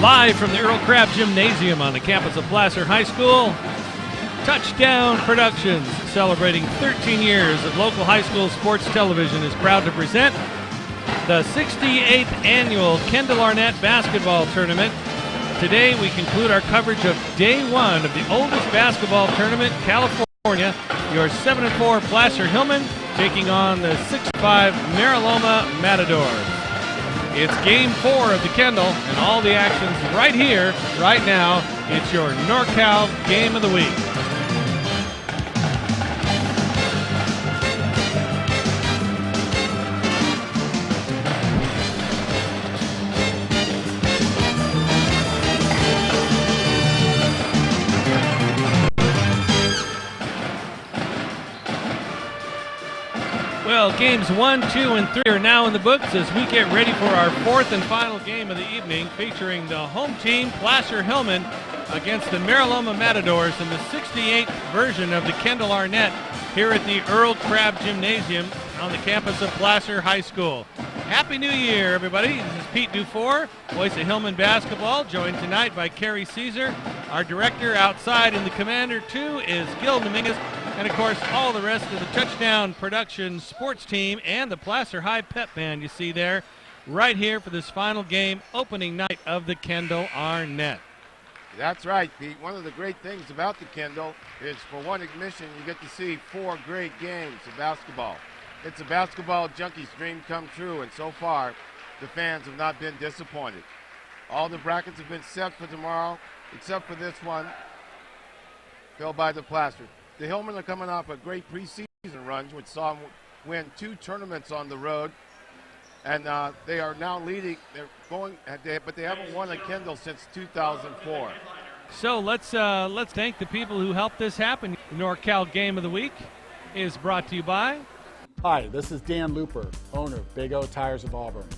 Live from the Earl Crabb Gymnasium on the campus of Placer High School, Touchdown Productions, celebrating 13 years of local high school sports television, is proud to present the 68th Annual Kendall Arnett Basketball Tournament. Today we conclude our coverage of Day 1 of the oldest basketball tournament in California. Your 7-4 Placer Hillmen taking on the 6-5 Mira Loma Matadors. It's Game 4 of the Kendall, and all the action's right here, right now. It's your NorCal Game of the Week. Well, games 1, 2, and 3 are now in the books as we get ready for our fourth and final game of the evening, featuring the home team, Placer Hillmen, against the Mira Loma Matadors in the 68th version of the Kendall Arnett here at the Earl Crabb Gymnasium on the campus of Placer High School. Happy New Year, everybody. This is Pete Dufour, voice of Hillman basketball, joined tonight by Carey Caesar. Our director outside in the Commander 2 is Gil Dominguez. And, of course, all the rest of the Touchdown Productions sports team and the Placer High Pep Band you see there right here for this final game, opening night of the Kendall Arnett. That's right, Pete. One of the great things about the Kendall is, for one admission, you get to see 4 great games of basketball. It's a basketball junkie's dream come true, and so far, the fans have not been disappointed. All the brackets have been set for tomorrow, except for this one, filled by the Placer. The Hillmen are coming off a great preseason run, which saw them win 2 tournaments on the road, and they are now leading. They're going, but they haven't won a Kendall since 2004. So let's thank the people who helped this happen. The NorCal Game of the Week is brought to you by. Hi, this is Dan Looper, owner of Big O Tires of Auburn.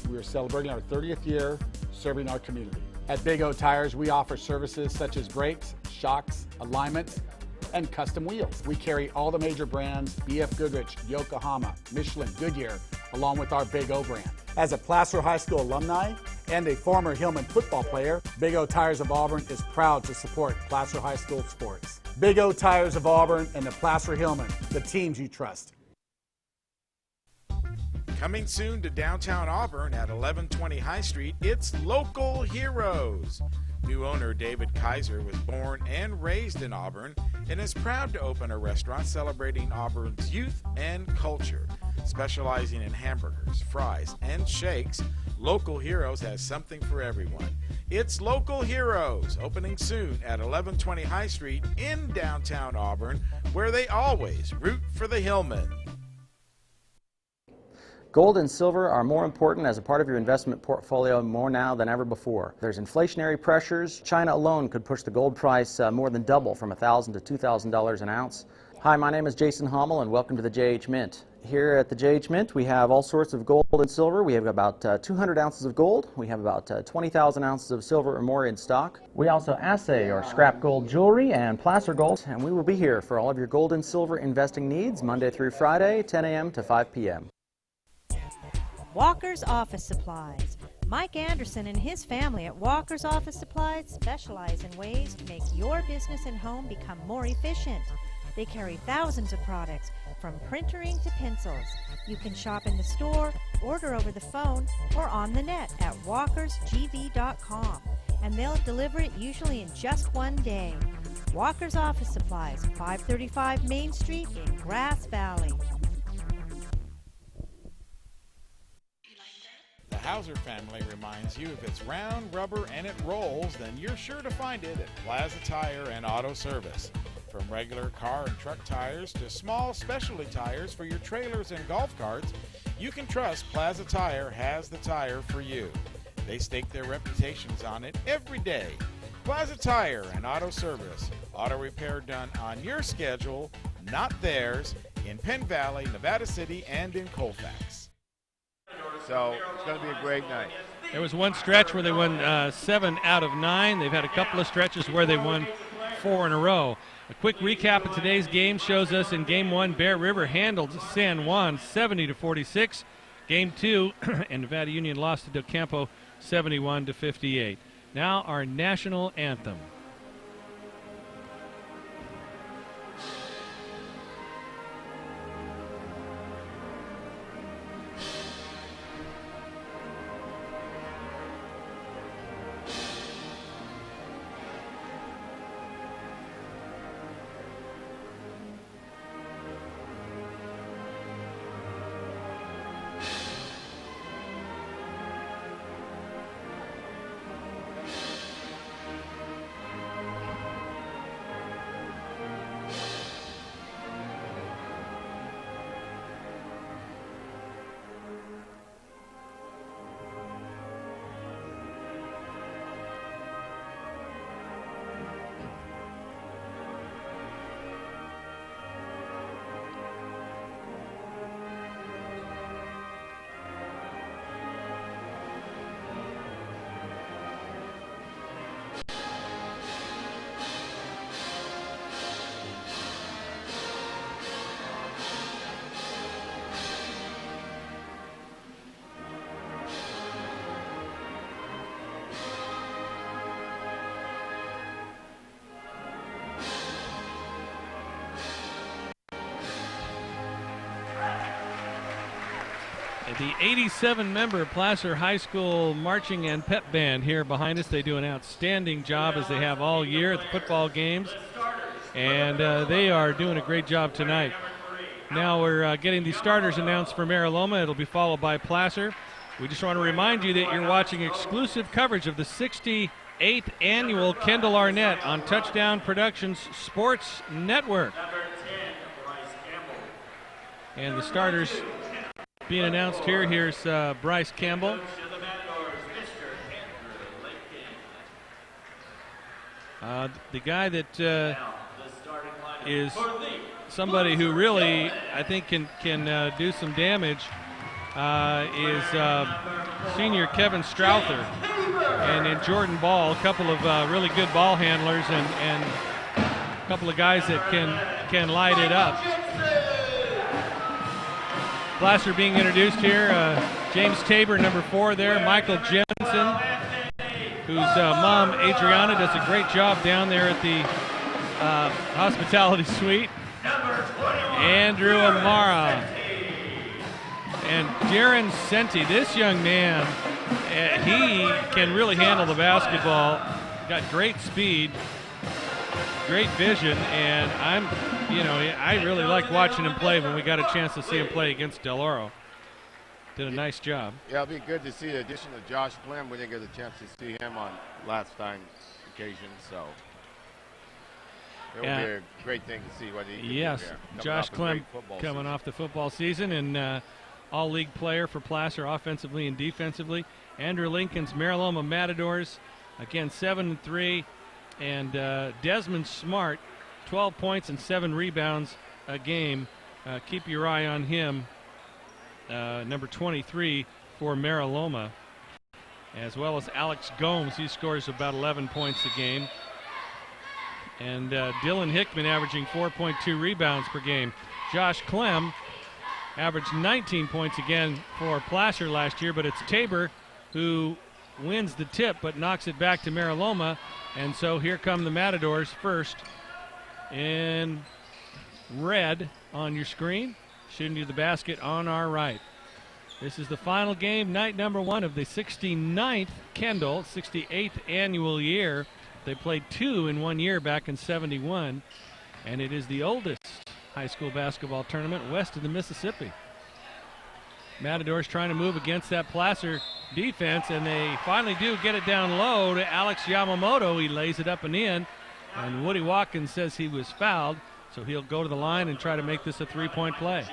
We are celebrating our 30th year serving our community. At Big O Tires, we offer services such as brakes, shocks, alignments, and custom wheels. We carry all the major brands: BF Goodrich, Yokohama, Michelin, Goodyear, along with our Big O brand. As a Placer High School alumni and a former Hillman football player, Big O Tires of Auburn is proud to support Placer High School sports. Big O Tires of Auburn and the Placer Hillmen, the teams you trust. Coming soon to downtown Auburn at 1120 High Street, it's Local Heroes. New owner David Kaiser was born and raised in Auburn and is proud to open a restaurant celebrating Auburn's youth and culture. Specializing in hamburgers, fries, and shakes, Local Heroes has something for everyone. It's Local Heroes, opening soon at 1120 High Street in downtown Auburn, where they always root for the Hillmen. Gold and silver are more important as a part of your investment portfolio more now than ever before. There's inflationary pressures. China alone could push the gold price more than double, from $1,000 to $2,000 an ounce. Hi, my name is Jason Hommel, and welcome to the JH Mint. Here at the JH Mint, we have all sorts of gold and silver. We have about 200 ounces of gold. We have about 20,000 ounces of silver or more in stock. We also assay or scrap gold jewelry and placer gold, and we will be here for all of your gold and silver investing needs Monday through Friday, 10 a.m. to 5 p.m. Walker's Office Supplies. Mike Anderson and his family at Walker's Office Supplies specialize in ways to make your business and home become more efficient. They carry thousands of products, from printering to pencils. You can shop in the store, order over the phone, or on the net at walkersgv.com, and they'll deliver it usually in just one day. Walker's Office Supplies, 535 Main Street in Grass Valley. The Hauser family reminds you, if it's round, rubber, and it rolls, then you're sure to find it at Plaza Tire and Auto Service. From regular car and truck tires to small specialty tires for your trailers and golf carts, you can trust Plaza Tire has the tire for you. They stake their reputations on it every day. Plaza Tire and Auto Service. Auto repair done on your schedule, not theirs, in Penn Valley, Nevada City, and in Colfax. So it's going to be a great night. There was one stretch where they won 7 out of 9. They've had a couple of stretches where they won 4 in a row. A quick recap of today's game shows us in Game 1, Bear River handled San Juan 70-46. Game 2, and Nevada Union lost to Del Campo 71-58. Now our national anthem. The 87-member Placer High School marching and pep band here behind us. They do an outstanding job, as they have all year at the football games, and they are doing a great job tonight. Now we're getting the starters announced for Mira Loma. It'll be followed by Placer. We just want to remind you that you're watching exclusive coverage of the 68th Annual Kendall Arnett on Touchdown Productions Sports Network. And the starters being announced here. Here's Bryce Campbell. The guy that is somebody who really, I think, can do some damage is senior Kevin Strowther and Jordan Ball, a couple of really good ball handlers and a couple of guys that can light it up. Placer being introduced here. James Tabor, number 4 there. Michael Jensen, whose mom, Adriana, does a great job down there at the hospitality suite. Andrew Amara. And Darren Senti, this young man, he can really handle the basketball. Got great speed, great vision, and I really like watching him play when we got a chance to see him play against Del Oro. Did a nice job. Yeah, it'll be good to see the addition of Josh Clem. We didn't get a chance to see him on last time's occasion, so it'll be a great thing to see what he can do there. Josh Clem coming off the football season and all-league player for Placer offensively and defensively. Andrew Lincoln's Mira Loma Matadors, again 7-3, and Desmond Smart, 12 points and 7 rebounds a game. Keep your eye on him, number 23 for Mira Loma, as well as Alex Gomes. He scores about 11 points a game. And Dylan Hickman averaging 4.2 rebounds per game. Josh Clem averaged 19 points again for Placer last year, but it's Tabor who wins the tip but knocks it back to Mira Loma. And so here come the Matadors first in red on your screen, shooting to the basket on our right. This is the final game, night number 1 of the 69th Kendall, 68th annual year. They played 2 in 1 year back in '71, and it is the oldest high school basketball tournament west of the Mississippi. Matadors trying to move against that Placer defense, and they finally do get it down low to Alex Yamamoto. He lays it up and in, and Woody Watkins says he was fouled, so he'll go to the line and try to make this a 3-point play.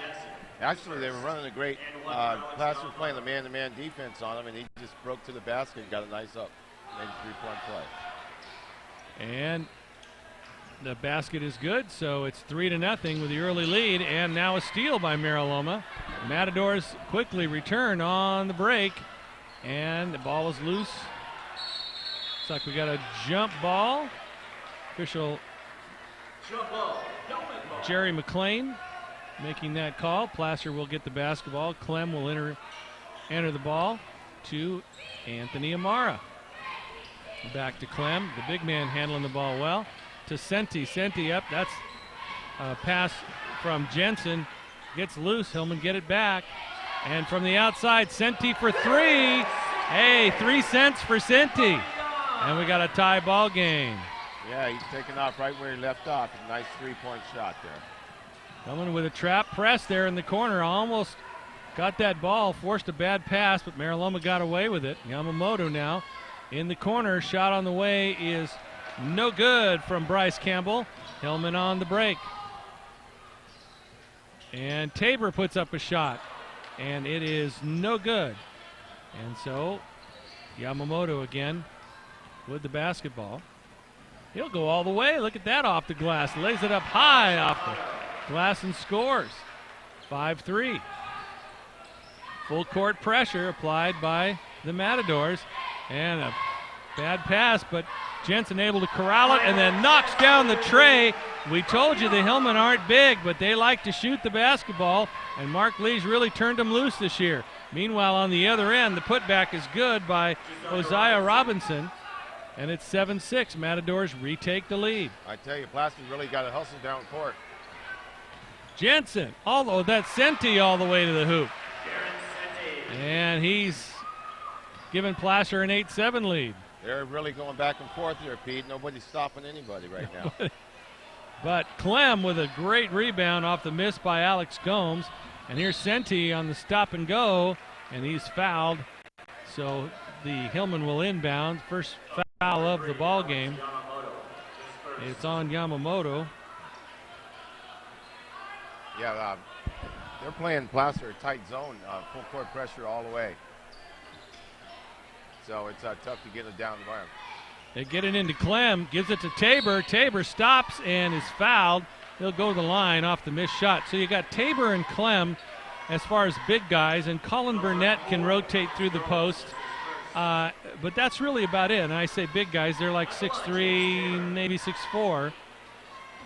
Actually, they were running a great, Placer was playing the man-to-man defense on him, and he just broke to the basket and got a nice up, made a 3-point play. And the basket is good, so it's 3-0 with the early lead, and now a steal by Mira Loma. Matadors quickly return on the break, and the ball is loose. Looks like we got a jump ball. Official Jerry McLean making that call. Placer will get the basketball. Clem will enter the ball to Anthony Amara. Back to Clem, the big man handling the ball well. To Senti. Senti up. That's a pass from Jensen. Gets loose. Hillman get it back. And from the outside, Senti for three. Hey, 3 cents for Senti. And we got a tie ball game. Yeah, he's taking off right where he left off. A nice 3-point shot there. Hillman with a trap press there in the corner. Almost got that ball. Forced a bad pass, but Mira Loma got away with it. Yamamoto now in the corner. Shot on the way is no good from Bryce Campbell. Hillman on the break. And Tabor puts up a shot, and it is no good. And so Yamamoto again with the basketball. He'll go all the way. Look at that off the glass. Lays it up high off the glass and scores. 5-3. Full court pressure applied by the Matadors. And a bad pass, but Jensen able to corral it and then knocks down the tray. We told you the Hillmen aren't big, but they like to shoot the basketball, and Mark Lee's really turned them loose this year. Meanwhile, on the other end, the putback is good by Hosea Robinson, and it's 7-6. Matadors retake the lead. I tell you, Placer's really got to hustle down court. Jensen, although that's Senti all the way to the hoop. And he's given Placer an 8-7 lead. They're really going back and forth here, Pete. Nobody's stopping anybody right now. But Clem with a great rebound off the miss by Alex Gomes. And here's Senti on the stop and go, and he's fouled. So the Hillmen will inbound. First foul of the ball game. It's on Yamamoto. Yeah, they're playing Placer a tight zone, full court pressure all the way. So it's tough to get it down the bar. They get it into Clem, gives it to Tabor. Tabor stops and is fouled. He'll go to the line off the missed shot. So you got Tabor and Clem as far as big guys, and Colin Burnett can rotate through the post. But that's really about it. And I say big guys, they're like 6'3", maybe 6'4".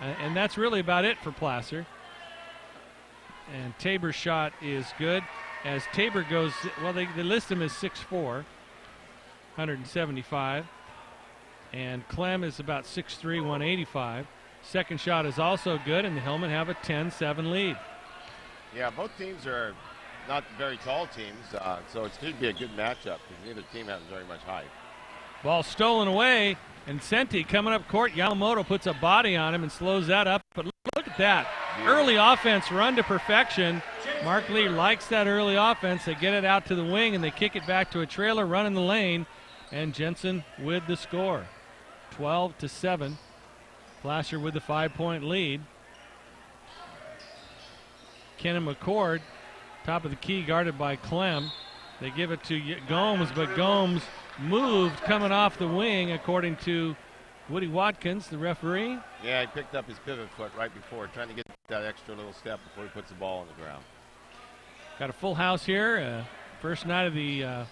And that's really about it for Placer. And Tabor's shot is good. As Tabor goes, well, they list him as 6'4", 175. And Clem is about 6'3", 185. Second shot is also good, and the Hillmen have a 10-7 lead. Yeah, both teams are not very tall teams, so it should be a good matchup because neither team has very much height. Ball stolen away, and Senti coming up court. Yamamoto puts a body on him and slows that up. But look at that. Yeah. Early offense run to perfection. Mark Lee likes that early offense. They get it out to the wing, and they kick it back to a trailer, run in the lane, and Jensen with the score. 12-7. Placer with the 5-point lead. Kenan McCord, top of the key, guarded by Clem. They give it to Gomes, but Gomes moved coming off the wing, according to Woody Watkins, the referee. Yeah, he picked up his pivot foot right before, trying to get that extra little step before he puts the ball on the ground. Got a full house here. First night of the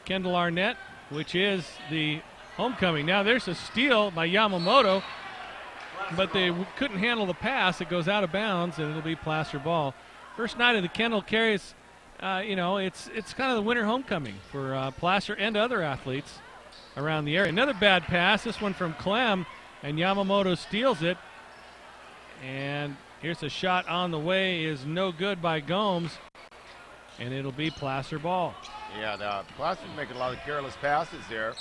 Kendall Arnett, which is the homecoming. Now there's a steal by Yamamoto, but they couldn't handle the pass. It goes out of bounds, and it'll be Placer ball. First night of the Kendall carries, it's kind of the winter homecoming for Placer and other athletes around the area. Another bad pass, this one from Clem, and Yamamoto steals it. And here's a shot on the way, is no good by Gomes, and it'll be Placer ball. Yeah, Placer's making a lot of careless passes there.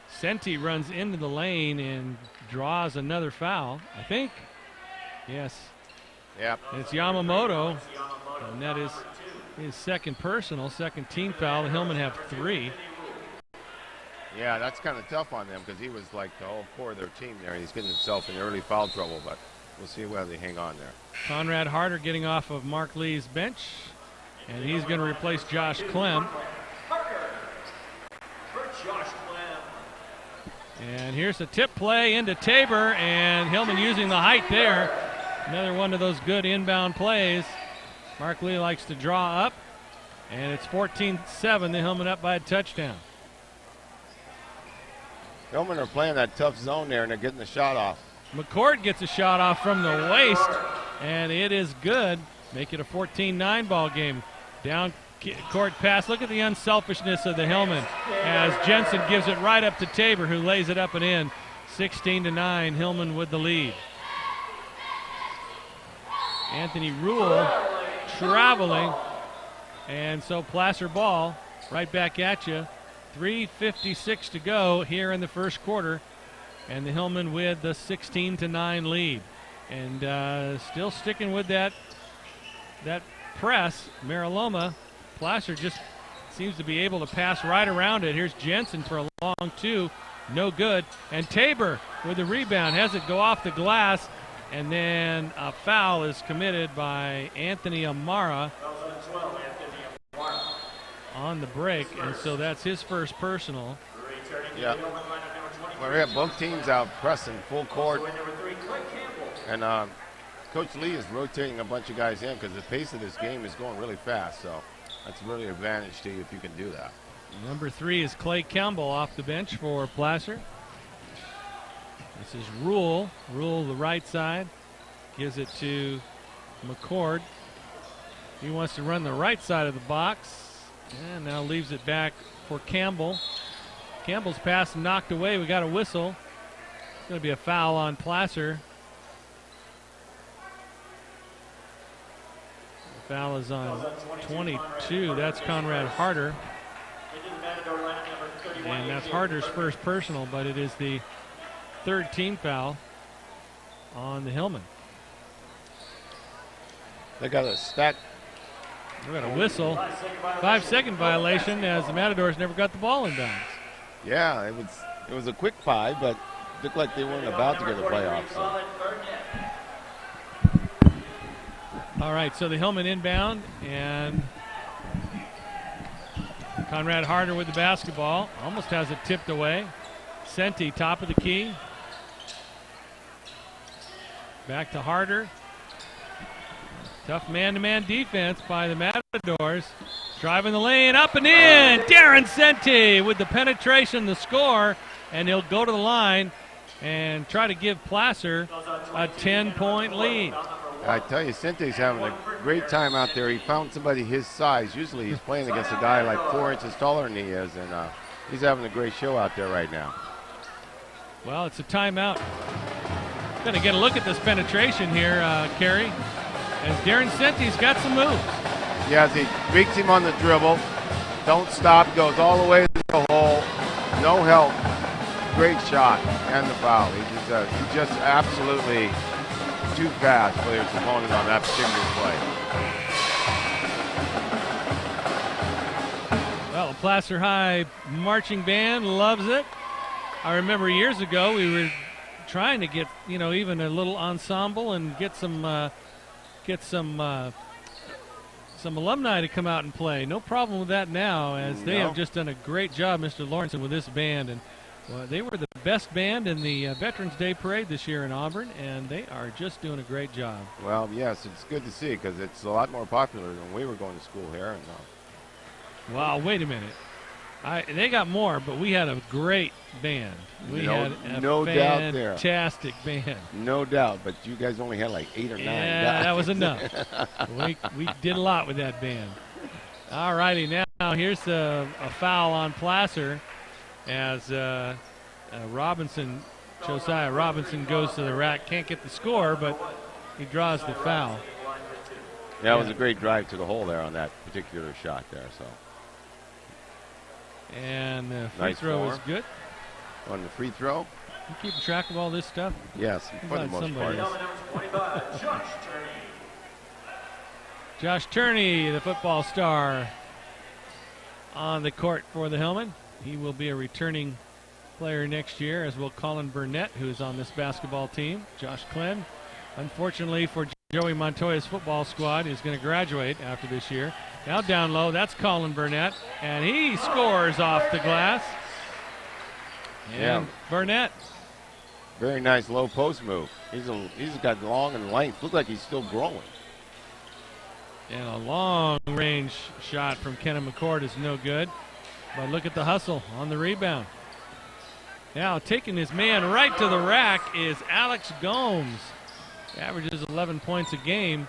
Senti runs into the lane and draws another foul, I think. Yes. Yep. And it's Yamamoto, and that is his second personal, second team foul. The Hillmen have 3. Yeah, that's kind of tough on them because he was like the whole core of their team there. He's getting himself in early foul trouble, but we'll see whether they hang on there. Conrad Harder getting off of Mark Lee's bench, and he's going to replace Josh Clem. And here's a tip play into Tabor, and Hillman using the height there. Another one of those good inbound plays. Mark Lee likes to draw up, and it's 14-7. The Hillman up by a touchdown. Hillman are playing that tough zone there, and they're getting the shot off. McCord gets a shot off from the waist, and it is good. Make it a 14-9 ball game. Down court pass. Look at the unselfishness of the Hillmen as Jensen gives it right up to Tabor, who lays it up and in. 16-9, Hillmen with the lead. Anthony Rule traveling, and so Placer ball right back at you. 3:56 to go here in the first quarter, and the Hillmen with the 16-9 lead. And still sticking with that press. Mira Loma, Placer just seems to be able to pass right around it. Here's Jensen for a long two, no good. And Tabor with the rebound, has it go off the glass, and then a foul is committed by Anthony Amara on the break, and so that's his first personal. Yeah. Well, we have both teams out pressing full court, and Coach Lee is rotating a bunch of guys in because the pace of this game is going really fast, so that's really an advantage to you if you can do that. Number 3 is Clay Campbell off the bench for Placer. This is Rule the right side, gives it to McCord. He wants to run the right side of the box, and now leaves it back for Campbell. Campbell's pass knocked away. We got a whistle. It's going to be a foul on Placer. The foul is on 22. That's Conrad Harder. And that's Harder's first personal, but it is the third team foul on the Hillmen. They got a stack. We got a whistle. 5-second violation as the Matadors never got the ball in bounds. Yeah, it was a quick 5, but looked like they weren't about to get a playoff. So. All right, so the Hillmen inbound, and Conrad Harder with the basketball. Almost has it tipped away. Senti, top of the key. Back to Harder. Tough man-to-man defense by the Matadors. Driving the lane, up and in. Darren Senti with the penetration, the score, and he'll go to the line and try to give Placer a 10-point lead. I tell you, Senti's having a great time out there. He found somebody his size. Usually he's playing against a guy like 4 inches taller than he is, and he's having a great show out there right now. Well, it's a timeout. Going to get a look at this penetration here, Carey, as Darren Senti's got some moves. Yes, he beats him on the dribble. Don't stop, goes all the way to the hole. No help. Great shot and the foul. He's just absolutely too fast for his opponent on that particular play. Well, Placer High marching band loves it. I remember years ago we were trying to get, even a little ensemble and get some alumni to come out and play. No problem with that now, as they have just done a great job, Mr. Lawrenson, with this band. And they were the best band in the Veterans Day Parade this year in Auburn, and they are just doing a great job. Well, yes, it's good to see because it's a lot more popular than we were going to school here. And, wow, wait a minute. They got more, but we had a great band. We had a fantastic band. No doubt, but you guys only had like 8 or 9 guys. Yeah, that was enough. we did a lot with that band. All righty, now here's a foul on Placer as Josiah Robinson goes to the rack. Can't get the score, but he draws the foul. Yeah, it was a great drive to the hole there on that particular shot there. So. And the free throw is good. On the free throw. You keeping track of all this stuff? Yes, for the most part. Josh Turney, the football star, on the court for the Hillmen. He will be a returning player next year, as will Colin Burnett, who's on this basketball team. Josh Clem, unfortunately for Joey Montoya's football squad, is going to graduate after this year. Now down low, that's Colin Burnett, and he scores off the glass. And Burnett. Very nice low post move. He's got long and length. Looks like he's still growing. And a long-range shot from Kenna McCord is no good. But look at the hustle on the rebound. Now taking his man right to the rack is Alex Gomes. Averages 11 points a game.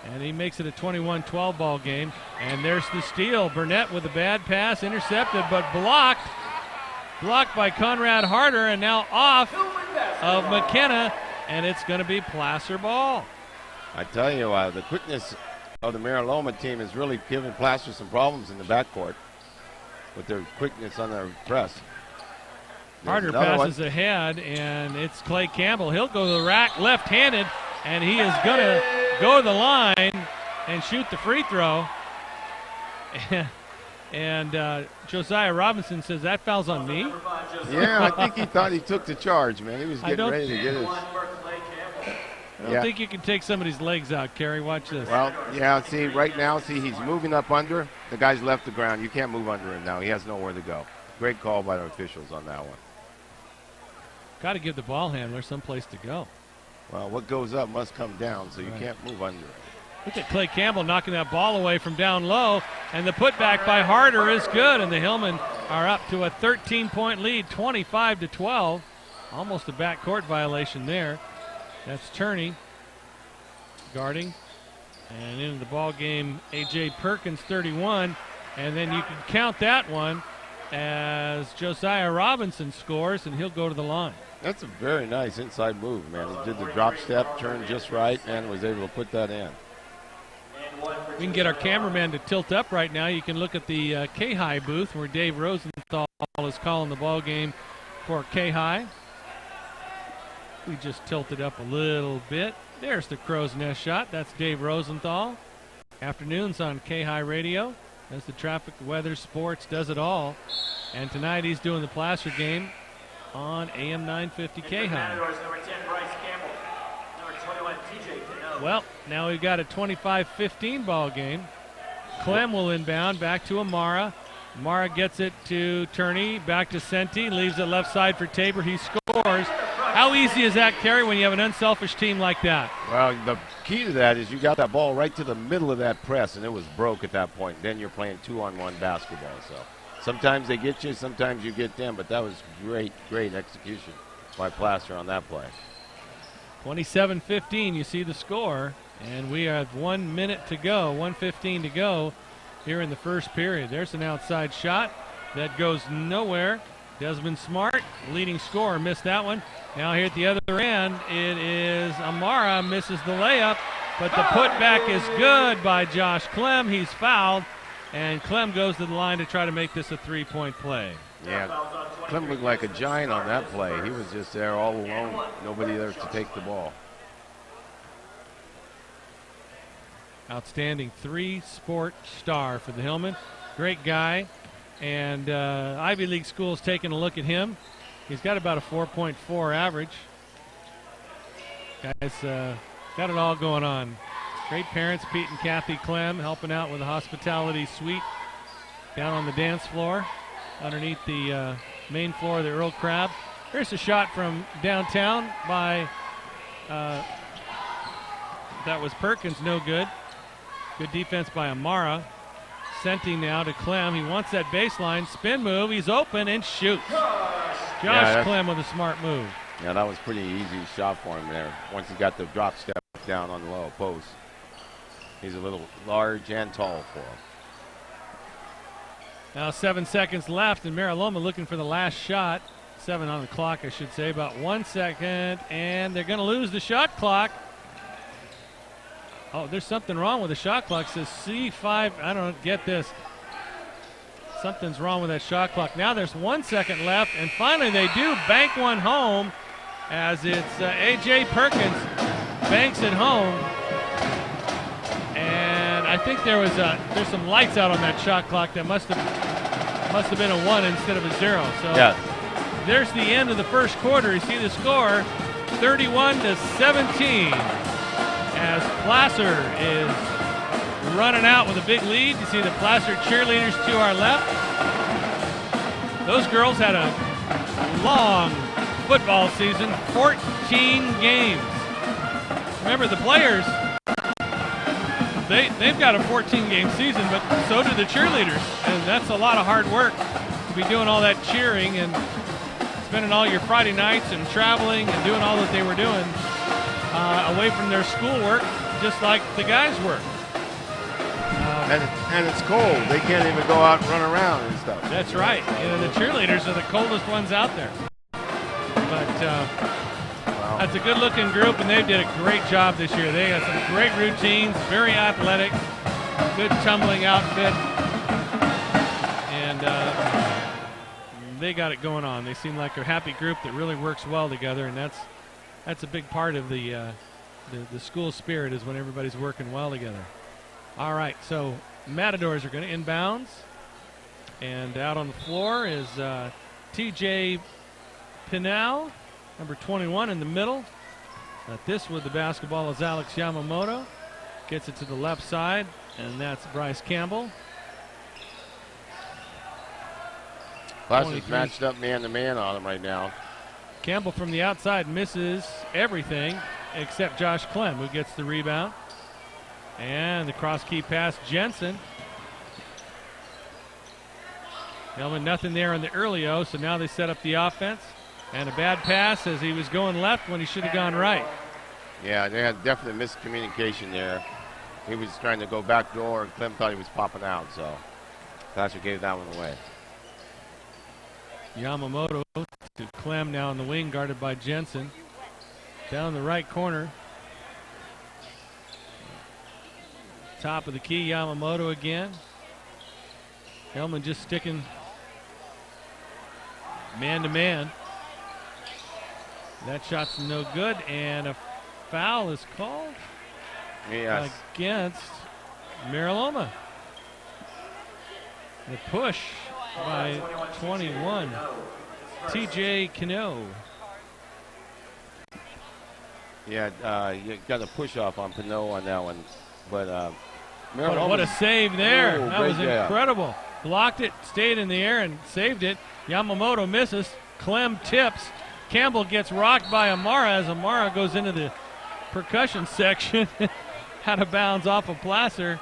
And he makes it a 21-12 ball game. And there's the steal. Burnett with a bad pass, intercepted, but blocked. Blocked by Conrad Harder, and now off of McKenna, and it's going to be Placer ball. I tell you, the quickness of the Mira Loma team is really giving Placer some problems in the backcourt with their quickness on their press. Harder passes ahead, and it's Clay Campbell. He'll go to the rack left-handed, and he is going to go to the line and shoot the free throw. And Josiah Robinson says, that foul's on me? Yeah, I think he thought he took the charge, man. He was getting ready to get his. I don't think you can take somebody's legs out, Kerry. Watch this. Well, yeah, see, right now, he's moving up under. The guy's left the ground. You can't move under him now. He has nowhere to go. Great call by the officials on that one. Got to give the ball handler some place to go. Well, what goes up must come down, so you can't move under it. Look at Clay Campbell knocking that ball away from down low, and the putback by Harder is good, and the Hillmen are up to a 13-point lead, 25-12. Almost a backcourt violation there. That's Turney guarding, and into the ball game, A.J. Perkins, 31, and then you can count that one as Josiah Robinson scores, and he'll go to the line. That's a very nice inside move, man. He did the drop step, turned just right, and was able to put that in. We can get our cameraman to tilt up right now. You can look at the K-High booth where Dave Rosenthal is calling the ball game for K-High. We just tilted up a little bit. There's the Crow's Nest shot. That's Dave Rosenthal. Afternoons on K-High Radio. Does the traffic, the weather, sports, does it all. And tonight he's doing the Placer game on AM 950 K-High. Well, now we've got a 25-15 ball game. Clem will inbound back to Amara. Amara gets it to Turney, back to Senti, leaves it left side for Tabor. He scores. How easy is that, Kerry, when you have an unselfish team like that? Well, the key to that is you got that ball right to the middle of that press, and it was broke at that point. Then you're playing 2-on-1 basketball. So sometimes they get you, sometimes you get them, but that was great, great execution by Placer on that play. 27-15, you see the score, and we have 1 minute to go, 1:15 to go here in the first period. There's an outside shot that goes nowhere. Desmond Smart, leading scorer, missed that one. Now here at the other end, it is Amara, misses the layup, but the putback is good by Josh Clem. He's fouled, and Clem goes to the line to try to make this a three-point play. Yeah, Clem looked like a giant on that play. He was just there all alone, nobody there to take the ball. Outstanding three-sport star for the Hillmen. Great guy. And Ivy League school's taking a look at him. He's got about a 4.4 average. Guys, got it all going on. Great parents, Pete and Kathy Clem, helping out with the hospitality suite down on the dance floor underneath the main floor of the Earl Crab. Here's a shot from downtown by, that was Perkins, no good. Good defense by Amara. Senti now to Clem. He wants that baseline spin move. He's open and shoots. Josh Clem with a smart move. Yeah, that was pretty easy shot for him there. Once he got the drop step down on the low post. He's a little large and tall for him. Now 7 seconds left, and Mira Loma looking for the last shot. 7 on the clock, I should say. About 1 second, and they're going to lose the shot clock. Oh, there's something wrong with the shot clock. It says C5. I don't get this. Something's wrong with that shot clock. Now there's 1 second left, and finally they do bank one home as it's A.J. Perkins banks it home. And I think there's some lights out on that shot clock that must have been a 1 instead of a 0. So there's the end of the first quarter. You see the score, 31-17. As Placer is running out with a big lead. You see the Placer cheerleaders to our left. Those girls had a long football season, 14 games. Remember, the players, they've got a 14-game season, but so do the cheerleaders. And that's a lot of hard work to be doing all that cheering and spending all your Friday nights and traveling and doing all that they were doing. Away from their schoolwork just like the guys were. And it's cold. They can't even go out and run around and stuff. That's right. You know, the cheerleaders are the coldest ones out there. But that's a good-looking group, and they did a great job this year. They got some great routines, very athletic, good tumbling outfit, and they got it going on. They seem like a happy group that really works well together, and that's a big part of the school spirit, is when everybody's working well together. All right, so Matadors are going to inbounds, and out on the floor is TJ Pinal, number 21 in the middle. This with the basketball is Alex Yamamoto. Gets it to the left side, and that's Bryce Campbell. Placer's matched up man-to-man on him right now. Campbell from the outside misses everything except Josh Clem, who gets the rebound. And the cross-key pass, Jensen. Hillmen nothing there on the early O, so now they set up the offense. And a bad pass as he was going left when he should have gone right. Yeah, they had definite miscommunication there. He was trying to go back door, and Clem thought he was popping out, so Placer gave that one away. Yamamoto to Clem now on the wing, guarded by Jensen. Down the right corner. Top of the key, Yamamoto again. Hillmen just sticking man-to-man. That shot's no good, and a foul is called against Mira Loma. The push by 21, TJ Cano. Yeah, you got a push off on Pinot on that one, but what a save there. Oh, that was incredible. Yeah. Blocked it, stayed in the air, and saved it. Yamamoto misses. Clem tips. Campbell gets rocked by Amara as Amara goes into the percussion section. Out of bounds off of Placer,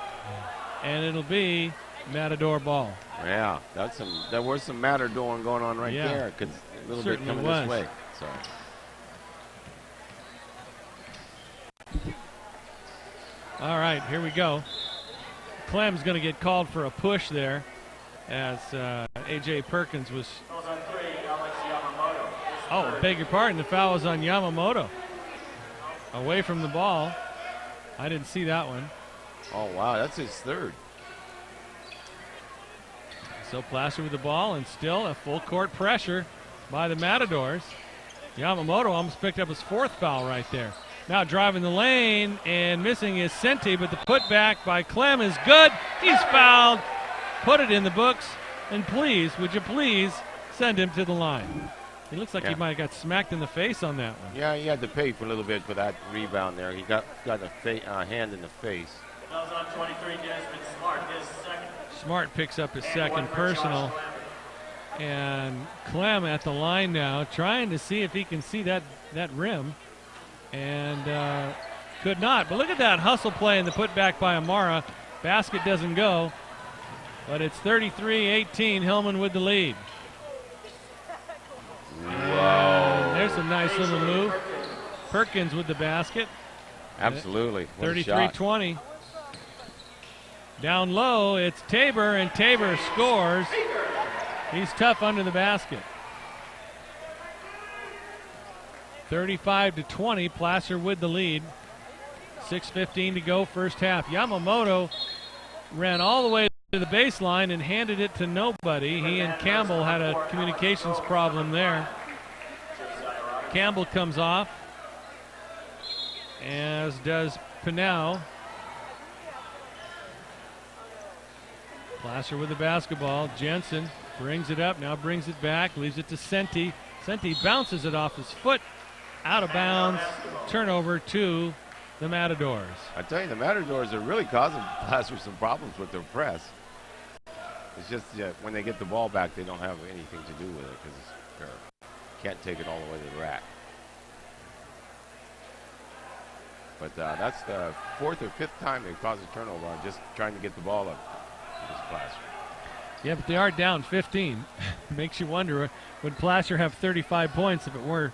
and it'll be Matador ball. Yeah, there was some Matador going on right there, because a little bit coming this way. So. All right, here we go. Clem's going to get called for a push there, as A.J. Perkins was. Oh, beg your pardon. The foul was on Yamamoto. Away from the ball. I didn't see that one. Oh, wow, that's his third. So Placer with the ball, and still a full court pressure by the Matadors. Yamamoto almost picked up his fourth foul right there. Now driving the lane and missing is Senti, but the putback by Clem is good. He's fouled. Put it in the books, and please, would you please send him to the line? He looks like he might have got smacked in the face on that one. Yeah, he had to pay for a little bit for that rebound there. He got a hand in the face. That was on 23, Desmond Smart, his second. Smart picks up his second personal. And Clem at the line now, trying to see if he can see that rim. And could not. But look at that hustle play and the putback by Amara. Basket doesn't go. But it's 33-18, Hillmen with the lead. Wow. There's a nice little move. Perkins with the basket. Absolutely. 33-20. Down low, it's Tabor, and Tabor scores. He's tough under the basket. 35-20, Placer with the lead. 6:15 to go, first half. Yamamoto ran all the way to the baseline and handed it to nobody. He and Campbell had a communications problem there. Campbell comes off, as does Pinal. Placer with the basketball. Jensen brings it up, now brings it back, leaves it to Senti. Senti bounces it off his foot, out of bounds, turnover to the Matadors. I tell you, the Matadors are really causing Placer some problems with their press. It's just when they get the ball back, they don't have anything to do with it because they can't take it all the way to the rack. But that's the fourth or fifth time they've caused a turnover on just trying to get the ball up. Yeah, but they are down 15. Makes you wonder, would Placer have 35 points if it were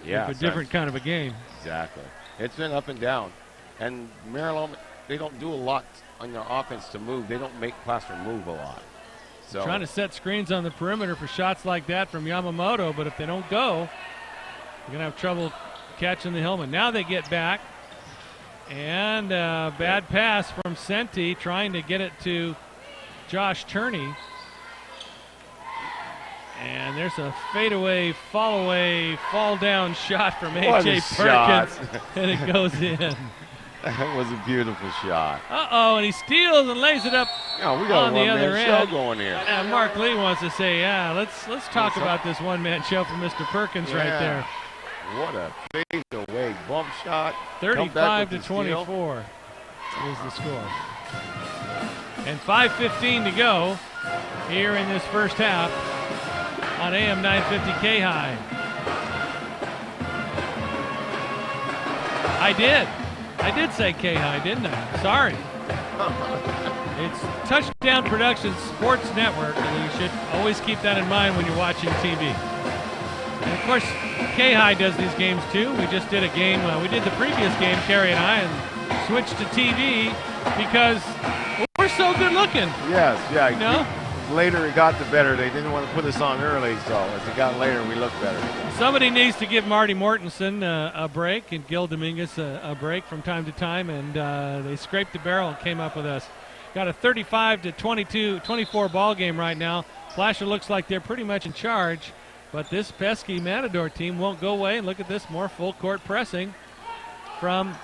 a different kind of a game? Exactly. It's been up and down. And Mira Loma, they don't do a lot on their offense to move. They don't make Placer move a lot. So trying to set screens on the perimeter for shots like that from Yamamoto, but if they don't go, you're going to have trouble catching the Hillmen. Now they get back, and bad pass from Senti, trying to get it to Josh Turney. And there's a fadeaway, fall down shot from A.J. Perkins, and it goes in. That was a beautiful shot. Uh-oh, and he steals and lays it up we got on a the other one-man end. show going here. And Mark Lee wants to say, let's talk about this one-man show from Mr. Perkins right there. What a fade-away bump shot. 35-24 is the score. And 5:15 to go here in this first half on AM 950 K-High. I did say K-High, didn't I? Sorry. It's Touchdown Productions Sports Network, and you should always keep that in mind when you're watching TV. And of course, K-High does these games too. We just did a game, we did the previous game, Carrie and I, and switched to TV because we're so good looking. Yes, yeah. You know? Later it got the better. They didn't want to put us on early, so as it got later, we looked better. Somebody needs to give Marty Mortensen a break and Gil Dominguez a break from time to time, and they scraped the barrel and came up with us. Got a 35-24 ball game right now. Placer looks like they're pretty much in charge, but this pesky Matador team won't go away. And look at this, more full court pressing from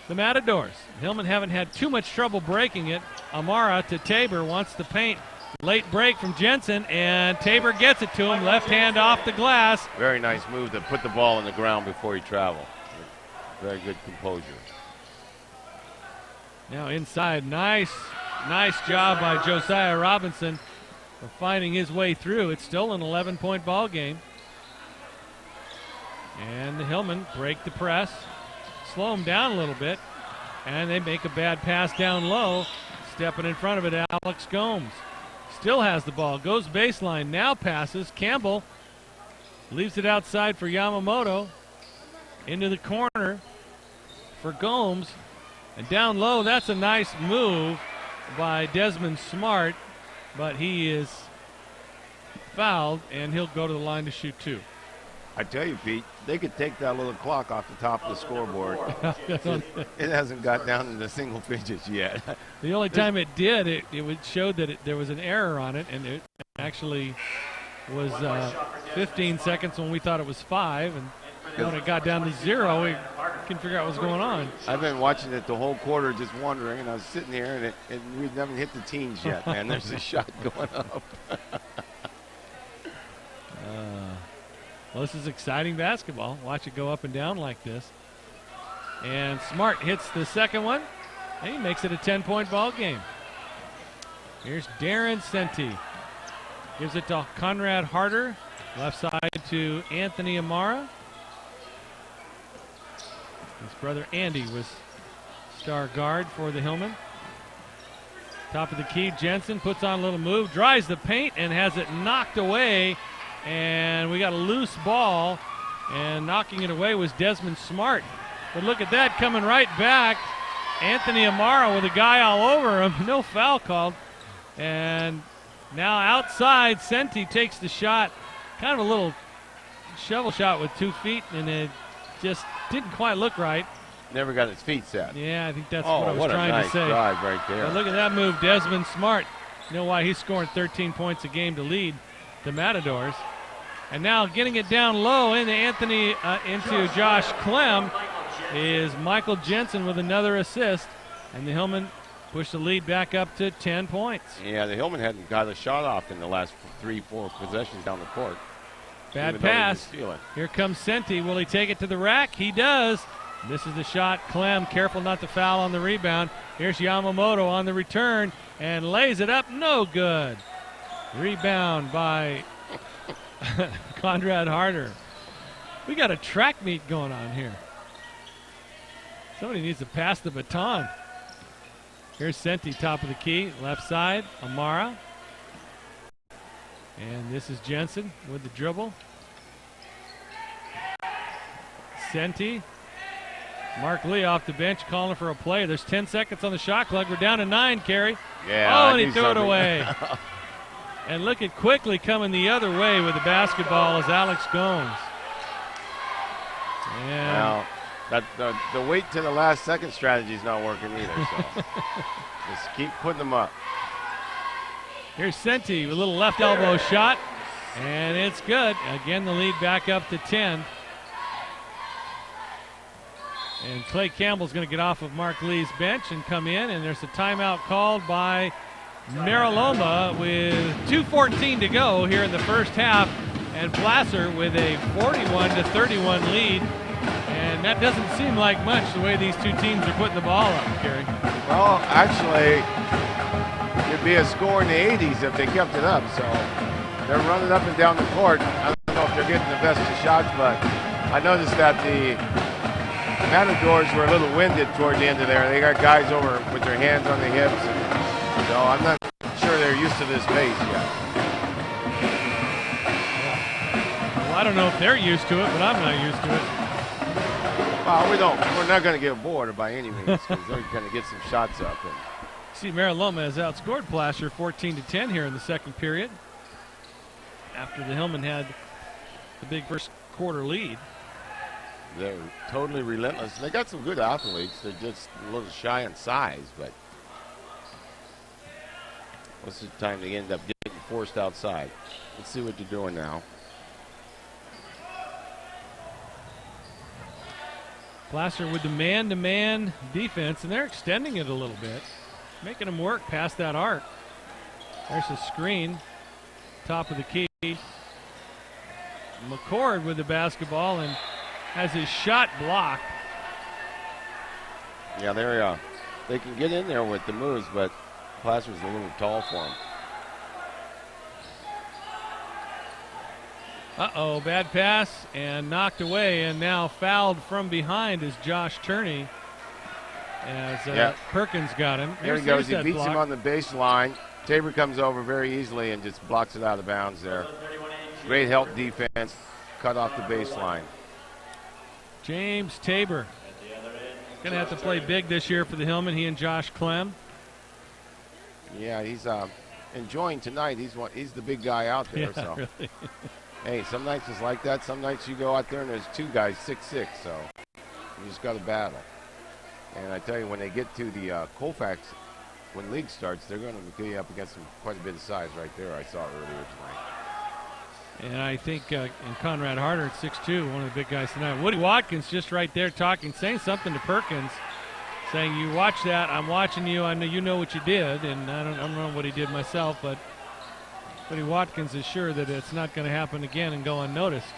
the Matadors. Hillmen haven't had too much trouble breaking it. Amara to Tabor, wants the paint. Late break from Jensen, and Tabor gets it to him. Left hand off the glass. Very nice move to put the ball on the ground before he traveled. Very good composure. Now inside, nice job by Josiah Robinson of finding his way through. It's still an 11-point ball game. And the Hillmen break the press, slow them down a little bit, and they make a bad pass down low. Stepping in front of it, Alex Gomes. Still has the ball, goes baseline, now passes. Campbell leaves it outside for Yamamoto. Into the corner for Gomes. And down low, that's a nice move by Desmond Smart, but he is fouled, and he'll go to the line to shoot two. I tell you, Pete, they could take that little clock off the top of the scoreboard. It hasn't got down into single digits yet. The only time it did, it showed that there was an error on it, and it actually was 15 seconds when we thought it was 5, and when it got down to 0, we couldn't figure out what was going on. I've been watching it the whole quarter, just wondering, and I was sitting here, and we haven't hit the teens yet, man. There's a shot going up. Well, this is exciting basketball. Watch it go up and down like this. And Smart hits the second one, and he makes it a 10-point ball game. Here's Darren Senti. Gives it to Conrad Harder. Left side to Anthony Amara. His brother Andy was star guard for the Hillmen. Top of the key, Jensen puts on a little move, drives the paint, and has it knocked away. And we got a loose ball, and knocking it away was Desmond Smart. But look at that, coming right back. Anthony Amara with a guy all over him. No foul called. And now outside, Senti takes the shot. Kind of a little shovel shot with 2 feet, and it just didn't quite look right. Never got his feet set. Yeah, I think that's what I was trying nice to say. Drive right there. But look at that move, Desmond Smart. You know why he's scoring 13 points a game to lead the Matadors. And now getting it down low into Josh Clem is Michael Jensen with another assist. And the Hillmen push the lead back up to 10 points. Yeah, the Hillmen hadn't got a shot off in the last 3-4 possessions down the court. Bad pass. Here comes Senti. Will he take it to the rack? He does. This is the shot. Clem careful not to foul on the rebound. Here's Yamamoto on the return and lays it up. No good. Rebound by Conrad Harder. We got a track meet going on here. Somebody needs to pass the baton. Here's Senti, top of the key, left side, Amara. And this is Jensen with the dribble. Senti Mark Lee off the bench calling for a play. There's 10 seconds on the shot clock. We're down to 9, Carey. Yeah, oh, I and he knew threw it something. away. And look at Quickly coming the other way with the basketball is Alex Gomes. And Well, the wait to the last second strategy is not working either. So just keep putting them up. here's Senti with a little left elbow shot, and it's good. Again, the lead back up to 10. And Clay Campbell's going to get off of Mark Lee's bench and come in, and there's a timeout called by Mira Loma with 2:14 to go here in the first half, and Placer with a 41-31 lead. And that doesn't seem like much the way these two teams are putting the ball up, Kerry. Well, actually, it'd be a score in the 80s if they kept it up. So they're running up and down the court. I don't know if they're getting the best of shots, but I noticed that the Matadors were a little winded toward the end of there. They got guys over with their hands on the hips. And so I'm not sure they're used to this pace yet. Well, I don't know if they're used to it, but I'm not used to it. Well, we're not going to get bored by any means because they're going to get some shots up. And See, Mira Loma has outscored Placer 14-10 here in the second period after the Hillmen had the big first quarter lead. they're totally relentless. They got some good athletes. They're just a little shy on size, but most of the time they end up getting forced outside. Let's see what they're doing now. Placer with the man-to-man defense, and they're extending it a little bit, making them work past that arc. There's a screen, top of the key. McCord with the basketball and has his shot blocked. Yeah, they can get in there with the moves, but Placer's a little tall for them. Uh-oh, bad pass and knocked away, and now fouled from behind is Josh Turney as Perkins got him. There he goes. He beats him on the baseline. Tabor comes over very easily and just blocks it out of bounds there. Great help defense. Cut off the baseline. James Tabor going to have to play big this year for the Hillmen, he and Josh Clem. Yeah, he's enjoying tonight. He's the big guy out there. Yeah, So, really. hey, some nights it's like that. Some nights you go out there and there's two guys 6'6", so you just got to battle. And I tell you, when they get to the Colfax, when league starts, they're going to be up against some quite a bit of size right there. I saw earlier tonight. And I think in Conrad Harder at 6'2", one of the big guys tonight. Woody Watkins just right there talking, saying something to Perkins, saying, "You watch that. I'm watching you. I know you know what you did." And I don't know what he did myself, but Woody Watkins is sure that it's not going to happen again and go unnoticed,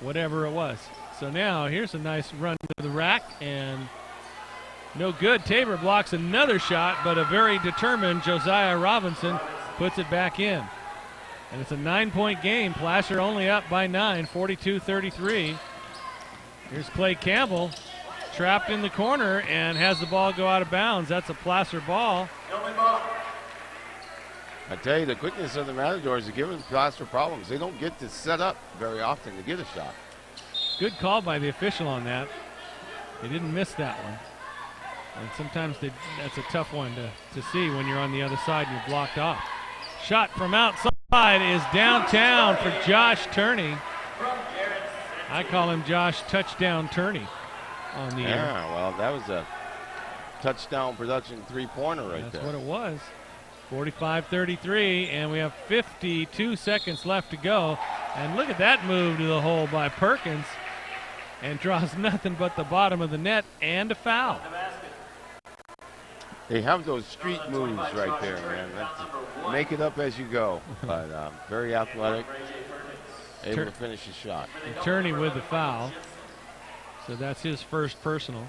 whatever it was. So now here's a nice run to the rack, and no good. Tabor blocks another shot, but a very determined Josiah Robinson puts it back in. And it's a 9-point game. Placer only up by 9, 42-33. Here's Clay Campbell, trapped in the corner and has the ball go out of bounds. That's a Placer ball. I tell you, the quickness of the Matadors is giving Placer problems. They don't get to set up very often to get a shot. Good call by the official on that. He didn't miss that one. And sometimes that's a tough one to see when you're on the other side and you're blocked off. Shot from outside is downtown for Josh Turney. I call him Josh Touchdown Turney on the air. Yeah, well, that was a touchdown production three-pointer right there. That's what it was. 45-33, and we have 52 seconds left to go. And look at that move to the hole by Perkins, and draws nothing but the bottom of the net and a foul. They have those street moves right there, man. Make it up as you go. But very athletic, able to finish his shot. And Turney with the foul. So that's his first personal.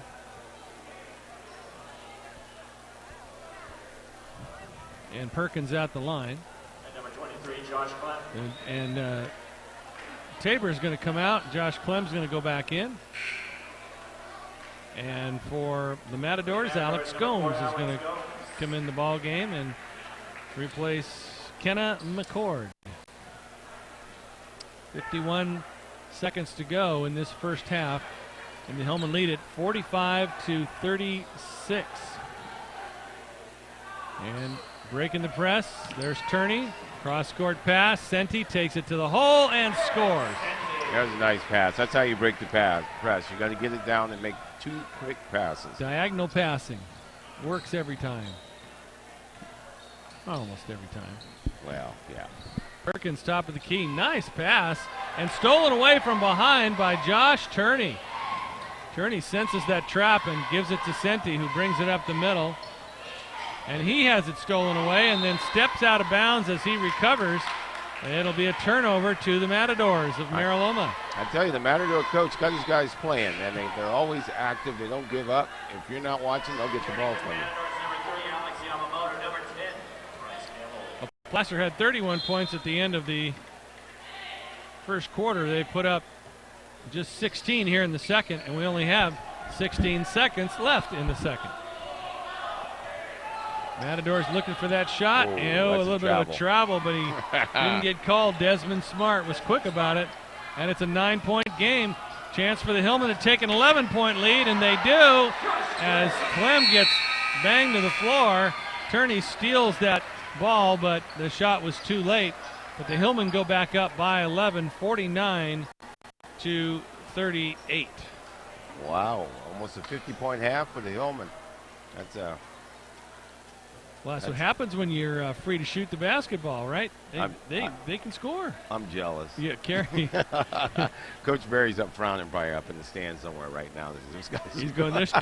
And Perkins at the line. And number 23, Josh Clem. And Tabor's going to come out. Josh Clem's going to go back in. And for the Matadors, Alex Gomes is going to come in the ball game and replace Kenna McCord. 51 seconds to go in this first half. And the Hillmen lead it 45-36. And breaking the press. There's Turney. Cross-court pass. Senti takes it to the hole and scores. That was a nice pass. That's how you break the press. You got to get it down and make 2 quick passes. Diagonal passing. Works every time. Almost every time. Well, yeah. Perkins top of the key. Nice pass. And stolen away from behind by Josh Turney. Turney senses that trap and gives it to Senti, who brings it up the middle. And he has it stolen away and then steps out of bounds as he recovers. It'll be a turnover to the Matadors of Mira Loma. I tell you, the Matador coach got his guys playing, and they're always active. They don't give up. If you're not watching, they'll get the ball from you. Placer had 31 points at the end of the first quarter. They put up just 16 here in the second, and we only have 16 seconds left in the second. Matadors looking for that shot. Oh, a little bit of a travel, but he didn't get called. Desmond Smart was quick about it, and it's a 9-point game. Chance for the Hillmen to take an 11-point lead, and they do as Clem gets banged to the floor. Turney steals that ball, but the shot was too late. But the Hillmen go back up by 11, 49-38. Wow, almost a 50-point half for the Hillmen. Well, that's what happens when you're free to shoot the basketball, right? They can score. I'm jealous. Yeah, Carey. Coach Barry's up frowning, probably up in the stand somewhere right now. He's going, that's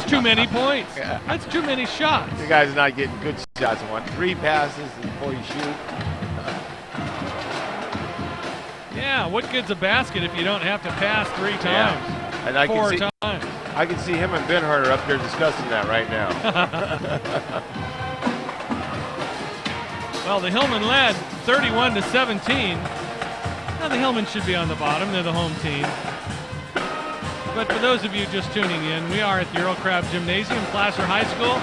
too many points. Yeah. That's too many shots. You guys are not getting good shots. I want 3 passes before you shoot. Yeah, what good's a basket if you don't have to pass 3 times? Yeah. And I 4 can see, times. I can see him and Benharter up there discussing that right now. Well, the Hillmen led 31-17. Now the Hillmen should be on the bottom. They're the home team. But for those of you just tuning in, we are at the Earl Crabb Gymnasium, Placer High School.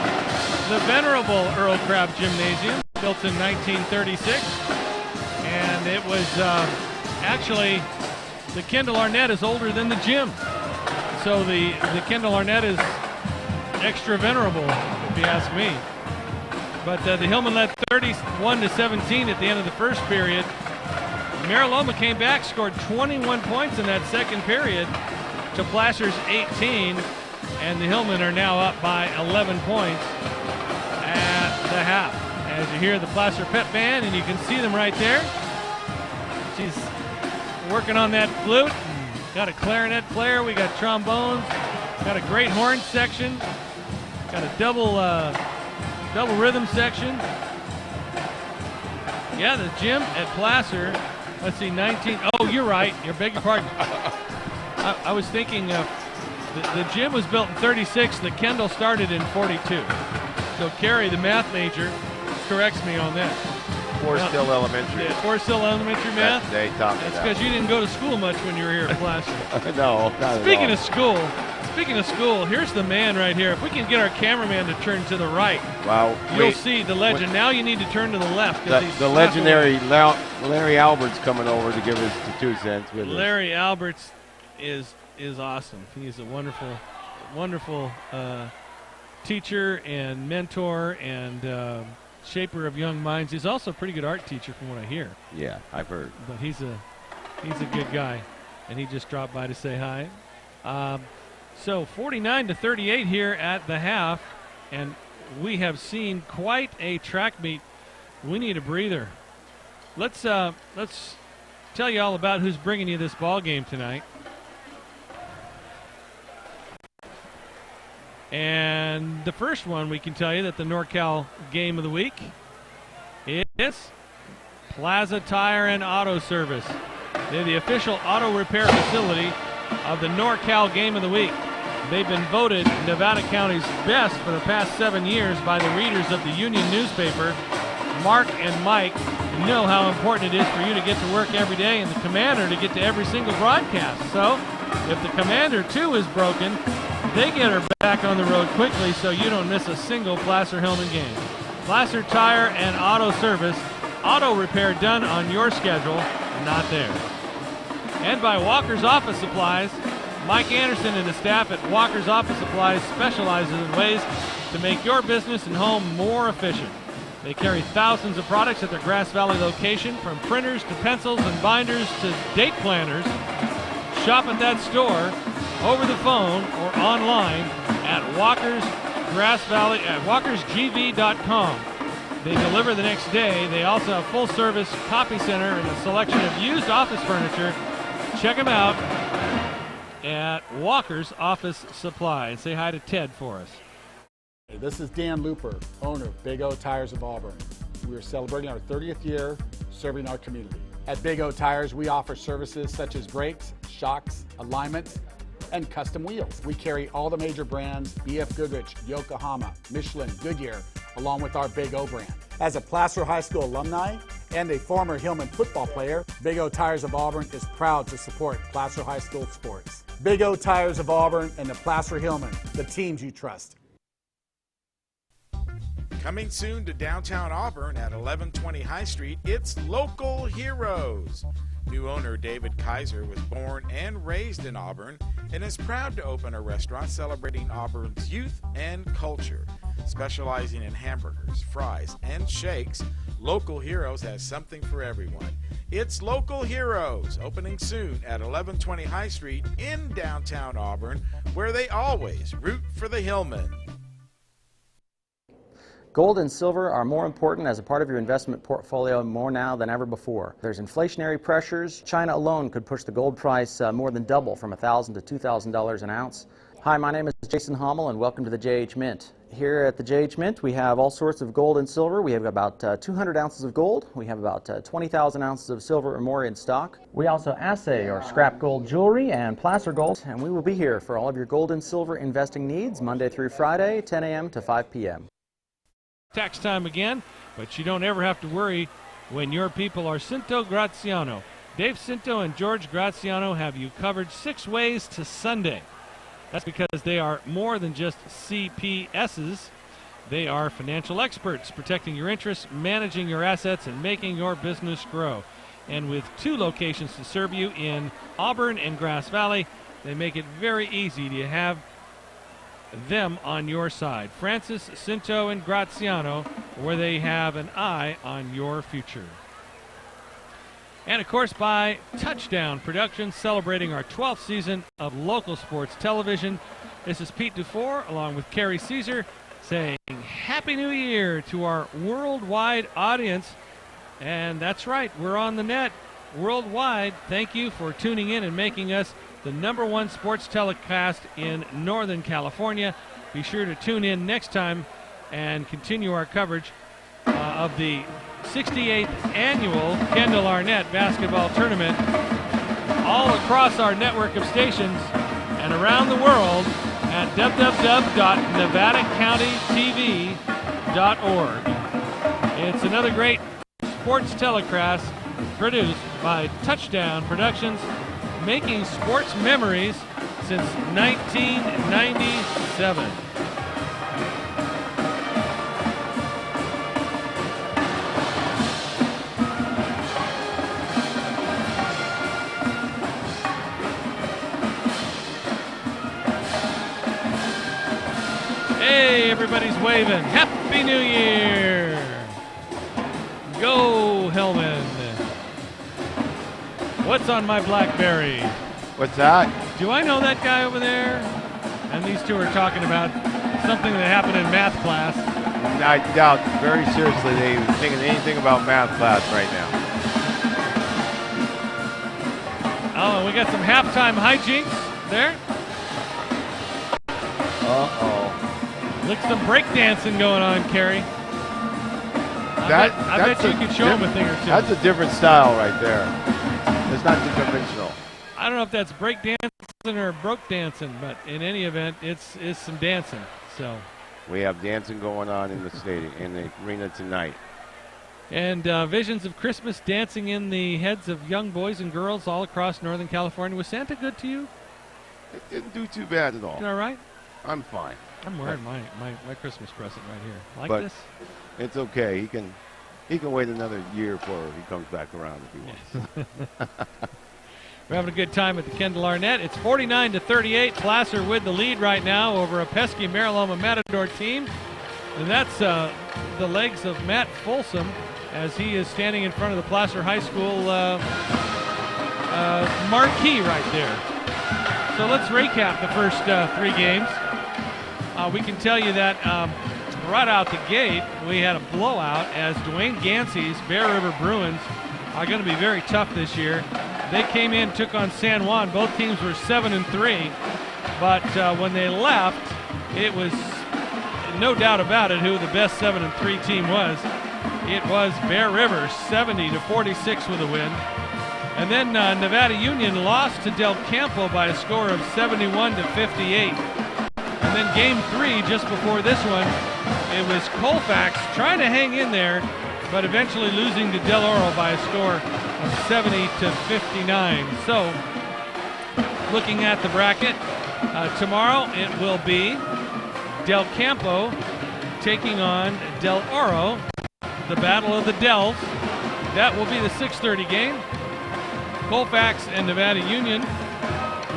The venerable Earl Crabb Gymnasium, built in 1936. And it was actually, the Kendall Arnett is older than the gym. So the Kendall Arnett is extra venerable, if you ask me. But the Hillmen led 31-17 at the end of the first period. Mira Loma came back, scored 21 points in that second period to Placer's 18, and the Hillmen are now up by 11 points at the half. As you hear the Placer Pep Band, and you can see them right there. She's working on that flute. Got a clarinet player, we got trombones, got a great horn section, got a double rhythm section. Yeah, the gym at Placer, let's see, 19, oh, you're right, you beg your pardon. I was thinking the gym was built in 36, the Kendall started in 42. So Carey, the math major, corrects me on that. Forest Hill Elementary. Yeah, Forest Hill Elementary math. They taught me That's that. because you didn't go to school much when you were here at Placer. No, not Speaking at of school, here's the man right here. If we can get our cameraman to turn to the right, all. you'll see the legend. Now you need to turn to the left. The legendary Larry Albert's coming over to give us the 2 cents with us. Larry Alberts is awesome. He's a wonderful teacher and mentor and shaper of young minds. He's also a pretty good art teacher from what I hear. Yeah, I've heard. But he's a good guy, and he just dropped by to say hi. So 49-38 here at the half, and we have seen quite a track meet. We need a breather. Let's tell you all about who's bringing you this ball game tonight. And the first one, we can tell you that the NorCal game of the week is Plaza Tire and Auto Service. They're the official auto repair facility of the NorCal game of the week. They've been voted Nevada County's best for the past 7 years by the readers of the Union newspaper. Mark and Mike know how important it is for you to get to work every day and the Commander to get to every single broadcast. So if the Commander too is broken, they get her back on the road quickly so you don't miss a single Placer Hillmen game. Placer Tire and Auto Service, auto repair done on your schedule, not theirs. And by Walker's Office Supplies, Mike Anderson and the staff at Walker's Office Supplies specializes in ways to make your business and home more efficient. They carry thousands of products at their Grass Valley location, from printers to pencils and binders to date planners. Shop at that store, over the phone, or online at walkersgv.com. They deliver the next day. They also have full-service copy center and a selection of used office furniture. Check them out at Walker's Office Supply. And say hi to Ted for us. Hey, this is Dan Looper, owner of Big O Tires of Auburn. We are celebrating our 30th year serving our community. At Big O Tires, we offer services such as brakes, shocks, alignments, and custom wheels. We carry all the major brands: BF Goodrich, Yokohama, Michelin, Goodyear, along with our Big O brand. As a Placer High School alumni and a former Hillman football player, Big O Tires of Auburn is proud to support Placer High School sports. Big O Tires of Auburn and the Placer Hillmen, the teams you trust. Coming soon to downtown Auburn at 1120 High Street, it's Local Heroes. New owner David Kaiser was born and raised in Auburn and is proud to open a restaurant celebrating Auburn's youth and culture. Specializing in hamburgers, fries, and shakes, Local Heroes has something for everyone. It's Local Heroes, opening soon at 1120 High Street in downtown Auburn, where they always root for the Hillmen. Gold and silver are more important as a part of your investment portfolio more now than ever before. There's inflationary pressures. China alone could push the gold price more than double, from $1,000 to $2,000 an ounce. Hi, my name is Jason Hommel, and welcome to the JH Mint. Here at the JH Mint, we have all sorts of gold and silver. We have about 200 ounces of gold. We have about 20,000 ounces of silver or more in stock. We also assay or scrap gold jewelry and placer gold, and we will be here for all of your gold and silver investing needs Monday through Friday, 10 a.m. to 5 p.m. Tax time again, but you don't ever have to worry when your people are Cinto Graziano. Dave Cinto and George Graziano have you covered 6 ways to Sunday. That's because they are more than just CPSs. They are financial experts, protecting your interests, managing your assets, and making your business grow. And with 2 locations to serve you in Auburn and Grass Valley, they make it very easy to have them on your side. Francis, Cinto, and Graziano, where they have an eye on your future. And of course by Touchdown Productions, celebrating our 12th season of local sports television. This is Pete Dufour along with Carey Caesar saying Happy New Year to our worldwide audience. And that's right, we're on the net worldwide. Thank you for tuning in and making us the #1 sports telecast in Northern California. Be sure to tune in next time and continue our coverage of the 68th Annual Kendall Arnett Basketball Tournament all across our network of stations and around the world at www.nevadacountytv.org. It's another great sports telecast produced by Touchdown Productions, making sports memories since 1997. Hey, everybody's waving. Happy New Year! Go, Hillmen. What's on my BlackBerry? What's that? Do I know that guy over there? And these two are talking about something that happened in math class. I doubt very seriously they even thinking anything about math class right now. Oh, and we got some halftime hijinks there. Uh-oh. Look, some breakdancing going on, Carey. I bet you could show him a thing or two. That's a different style right there. It's not too conventional. I don't know if that's breakdancing or broke dancing, but in any event, it's some dancing. So We have dancing going on in the stadium, in the arena tonight. And visions of Christmas dancing in the heads of young boys and girls all across Northern California. Was Santa good to you? It didn't do too bad at all. You all right? I'm fine. I'm wearing my Christmas present right here. Like But this? it's okay. He can wait another year before he comes back around if he wants. We're having a good time at the Kendall Arnett. It's 49-38. Placer with the lead right now over a pesky Mira Loma Matador team. And that's the legs of Matt Folsom as he is standing in front of the Placer High School marquee right there. So let's recap the first 3 games. We can tell you that right out the gate, we had a blowout as Dwayne Gansey's Bear River Bruins are going to be very tough this year. They came in, took on San Juan. Both teams were 7-3, but when they left, it was no doubt about it who the best 7-3 team was. It was Bear River, 70-46 with a win. And then Nevada Union lost to Del Campo by a score of 71-58. And then game 3, just before this one, it was Colfax trying to hang in there, but eventually losing to Del Oro by a score of 70-59. So, looking at the bracket, tomorrow it will be Del Campo taking on Del Oro, the Battle of the Dells. That will be the 6:30 game. Colfax and Nevada Union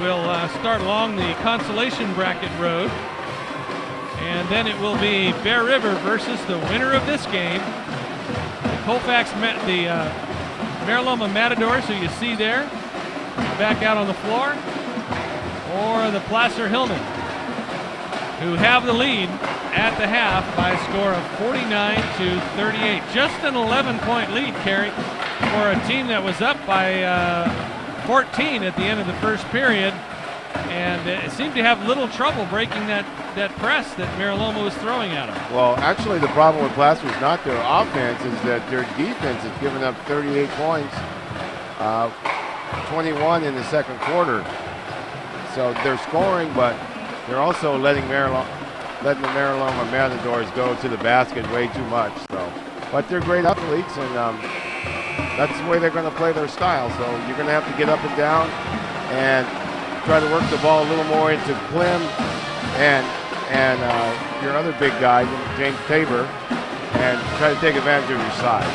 will start along the consolation bracket road. And then it will be Bear River versus the winner of this game. Colfax met the Mira Loma Matadors, who you see there, back out on the floor, or the Placer Hillmen, who have the lead at the half by a score of 49-38. Just an 11-point lead, Carey, for a team that was up by 14 at the end of the first period, and it seemed to have little trouble breaking that press that Mira Loma was throwing at them. Well, actually, the problem with Placer is not their offense, is that their defense has given up 38 points, 21 in the second quarter. So they're scoring, but they're also letting the Mira Loma Matadors go to the basket way too much. So, but they're great athletes, and that's the way they're going to play their style. So you're going to have to get up and down and try to work the ball a little more into Clem and your other big guy, James Tabor, and try to take advantage of your size.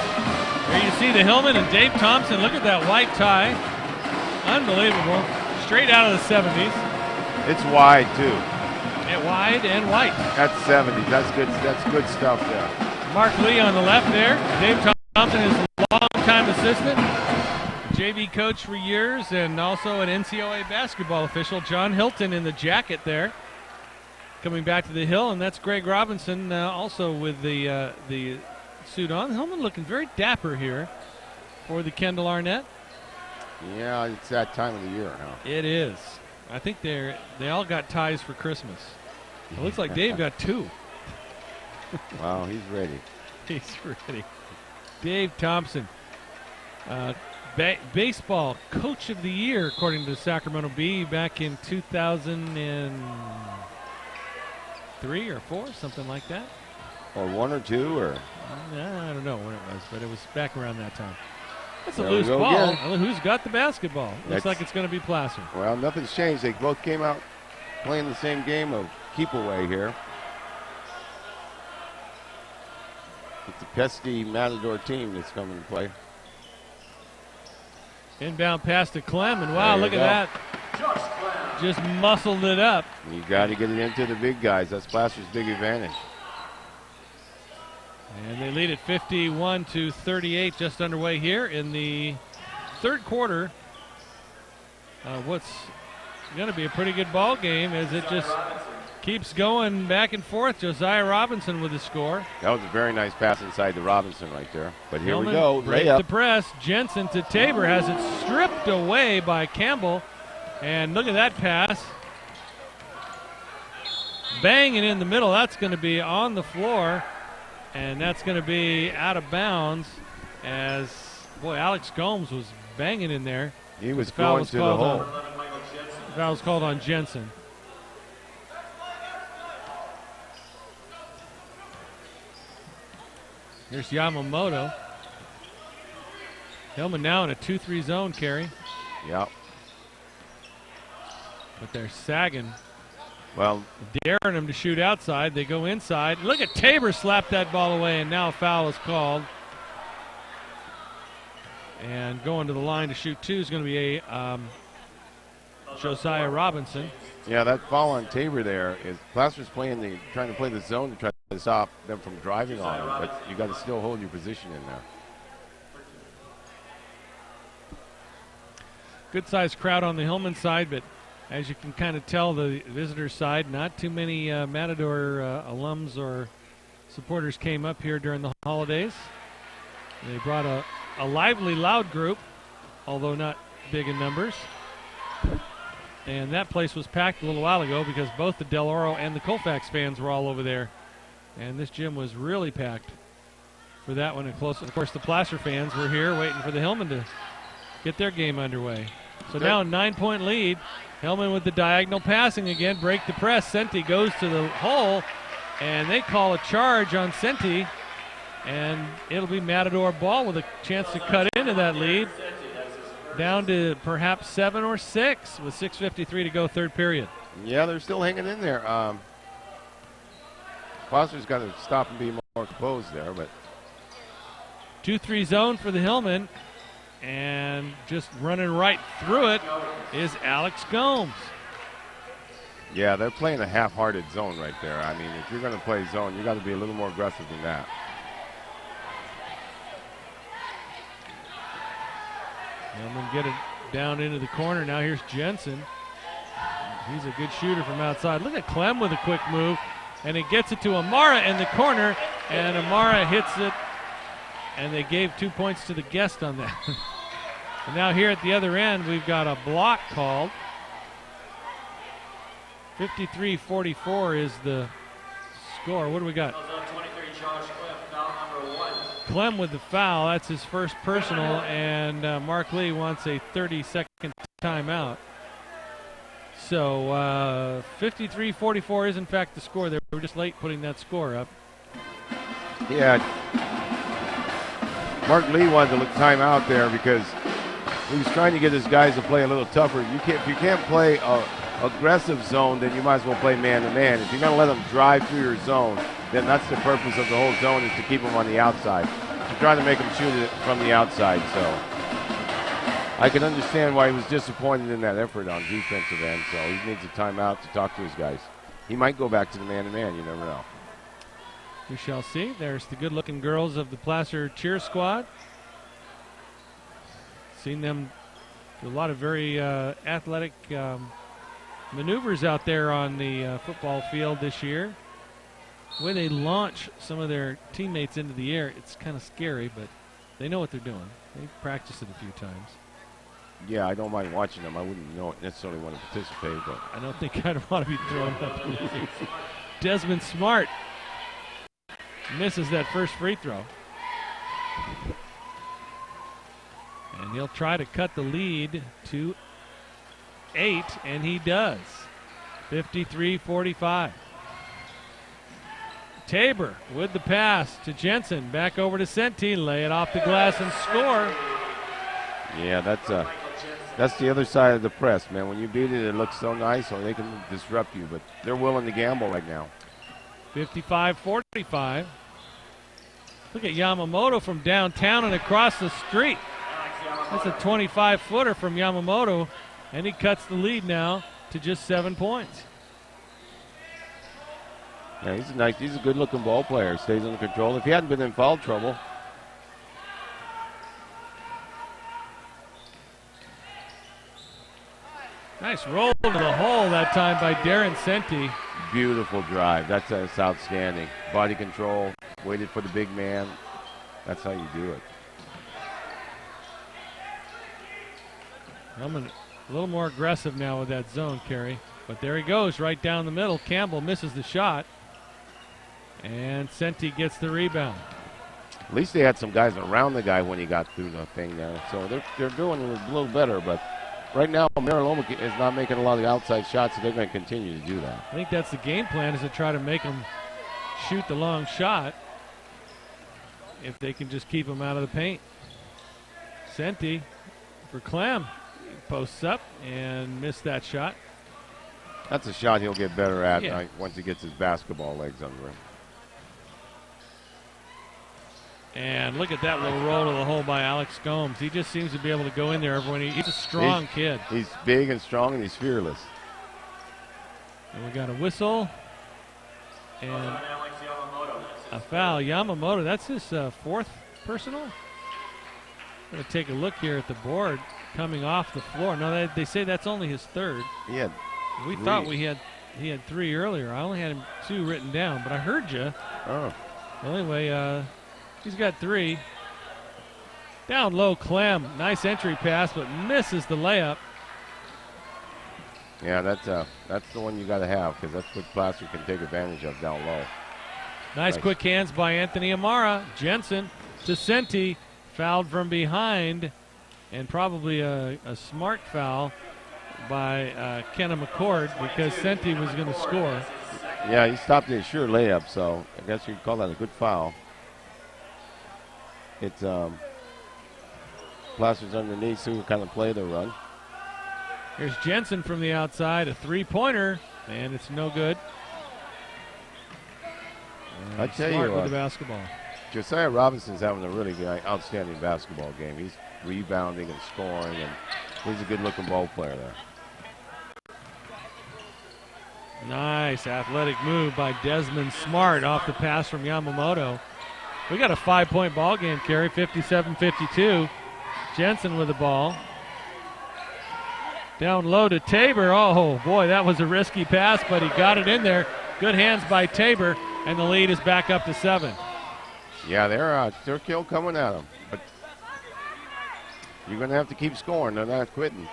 Here you see the Hillman and Dave Thompson. Look at that white tie. Unbelievable. Straight out of the 70s. It's wide, too. Wide and white. That's 70s. That's good stuff there. Mark Lee on the left there. Dave Thompson is a long-time assistant, JV coach for years, and also an NCAA basketball official. John Hilton in the jacket there, coming back to the hill, and that's Greg Robinson also with the suit on. Hillman looking very dapper here for the Kendall Arnett. Yeah, it's that time of the year now. It is. I think they all got ties for Christmas. It looks like Dave got 2. Wow, he's ready. He's ready. Dave Thompson, baseball coach of the year, according to Sacramento Bee, back in 2003 or 4, something like that. Or 1 or 2, or? I don't know when it was, but it was back around that time. That's a There loose we go ball. again. Well, who's got the basketball? Looks like it's going to be Placer. Well, nothing's changed. They both came out playing the same game of keep away here. It's the pesky Matador team that's coming to play. Inbound pass to Clem, and wow, There look you at that. Just muscled it up. You got to get it into the big guys. That's Placer's big advantage. And they lead at 51-38, just underway here in the third quarter. What's going to be a pretty good ball game as it just keeps going back and forth. Josiah Robinson with the score. That was a very nice pass inside to Robinson right there. But here Hillman we go. breaks Layup. the press. Jensen to Tabor, has it stripped away by Campbell. And look at that pass. Banging in the middle. That's going to be on the floor. And that's going to be out of bounds as, boy, Alex Gomes was banging in there. He was going to the hole. Foul was called on Jensen. Here's Yamamoto. Hillman now in a 2-3 zone, Carey. Yep. But they're sagging. Well, daring them to shoot outside. They go inside. Look at Tabor slap that ball away, and now a foul is called. And going to the line to shoot two is going to be Josiah Robinson. Yeah, that foul on Tabor there is Placer's trying to play the zone to try to stop them from driving on him, but you got to still hold your position in there. Good sized crowd on the Hillman side, but as you can kind of tell, the visitor side, not too many Matador alums or supporters came up here during the holidays. They brought a lively, loud group, although not big in numbers. And that place was packed a little while ago because both the Del Oro and the Colfax fans were all over there. And this gym was really packed for that one. And close, of course, the Placer fans were here waiting for the Hillmen to get their game underway. So now a 9-point lead. Hillman with the diagonal passing again, break the press. Senti goes to the hole, and they call a charge on Senti. And it'll be Matador ball with a chance to cut into that lead. Down to perhaps 7 or 6 with 6:53 to go, third period. Yeah, they're still hanging in there. Placer's got to stop and be more composed there, but 2-3 zone for the Hillmen, and just running right through it is Alex Gomes. yeah, they're playing a half-hearted zone right there. I mean, if you're going to play zone, you got to be a little more aggressive than that. Hillmen get it down into the corner. Now here's Jensen. He's a good shooter from outside. Look at Clem with a quick move, and he gets it to Amara in the corner, and Amara hits it, and they gave 2 points to the guest on that. And now here at the other end, we've got a block called. 53-44 is the score. What do we got? Clem with the foul. That's his first personal, and Mark Lee wants a 30-second timeout. So 53-44 is in fact the score. They were just late putting that score up. Yeah, Mark Lee wanted to look timeout there because he was trying to get his guys to play a little tougher. If you can't play a aggressive zone, then you might as well play man-to-man. If you're going to let them drive through your zone, then that's the purpose of the whole zone, is to keep them on the outside. To try to make them shoot it from the outside. So I can understand why he was disappointed in that effort on defensive end. So he needs a timeout to talk to his guys. He might go back to the man-to-man. You never know. We shall see. There's the good-looking girls of the Placer cheer squad. Seen them do a lot of very athletic maneuvers out there on the football field this year. The way they launch some of their teammates into the air, it's kind of scary, but they know what they're doing. They practice it a few times. Yeah, I don't mind watching them. I wouldn't necessarily want to participate, but I don't think I'd want to be throwing up. Desmond Smart misses that first free throw. And he'll try to cut the lead to 8, and he does. 53-45. Tabor with the pass to Jensen. Back over to Senti. Lay it off the glass and score. yeah, that's the other side of the press, man. When you beat it, it looks so nice, or they can disrupt you, but they're willing to gamble right now. 55-45. Look at Yamamoto from downtown and across the street. That's a 25-footer from Yamamoto, and he cuts the lead now to just 7 points. Yeah, he's a good-looking ball player. Stays under control. If he hadn't been in foul trouble. Nice roll to the hole that time by Darren Senti. Beautiful drive. That's outstanding. Body control. Waited for the big man. That's how you do it. I'm a little more aggressive now with that zone, Carey. But there he goes, right down the middle. Campbell misses the shot. And Senti gets the rebound. At least they had some guys around the guy when he got through the thing there. So they're doing it a little better. But right now, Mira Loma is not making a lot of outside shots, so they're going to continue to do that. I think that's the game plan, is to try to make them shoot the long shot if they can just keep them out of the paint. Senti for Clem. He posts up and missed that shot. That's a shot he'll get better at Yeah. once he gets his basketball legs under him. And look at that little roll to the hole by Alex Gomes. He just seems to be able to go in there every he's a strong kid. He's big and strong, and he's fearless. And we got a whistle and a foul. Yamamoto, that's his fourth personal. Going to take a look here at the board coming off the floor. No, they say that's only his third. We thought he had 3 earlier. I only had him 2 written down, but I heard you. Oh. Well, anyway, he's got 3. Down low, Clem. Nice entry pass, but misses the layup. Yeah, that's the one you got to have, because that's what Placer can take advantage of down low. Nice quick hands by Anthony Amara. Jensen to Senti, fouled from behind, and probably a smart foul by Kenna McCord, because Senti was going to score. Yeah, he stopped a sure layup, so I guess you'd call that a good foul. It's Placer's underneath, so we kind of play the run. Here's Jensen from the outside, a 3-pointer, and it's no good. I tell Smart you, with the basketball. Josiah Robinson's having a really good, outstanding basketball game. He's rebounding and scoring, and he's a good-looking ball player there. Nice athletic move by Desmond Smart off the pass from Yamamoto. We got a 5-point ball game, Carey, 57-52. Jensen with the ball. Down low to Tabor. Oh, boy, that was a risky pass, but he got it in there. Good hands by Tabor, and the lead is back up to 7. Yeah, they're kill coming at him, but you're going to have to keep scoring. They're not quitting.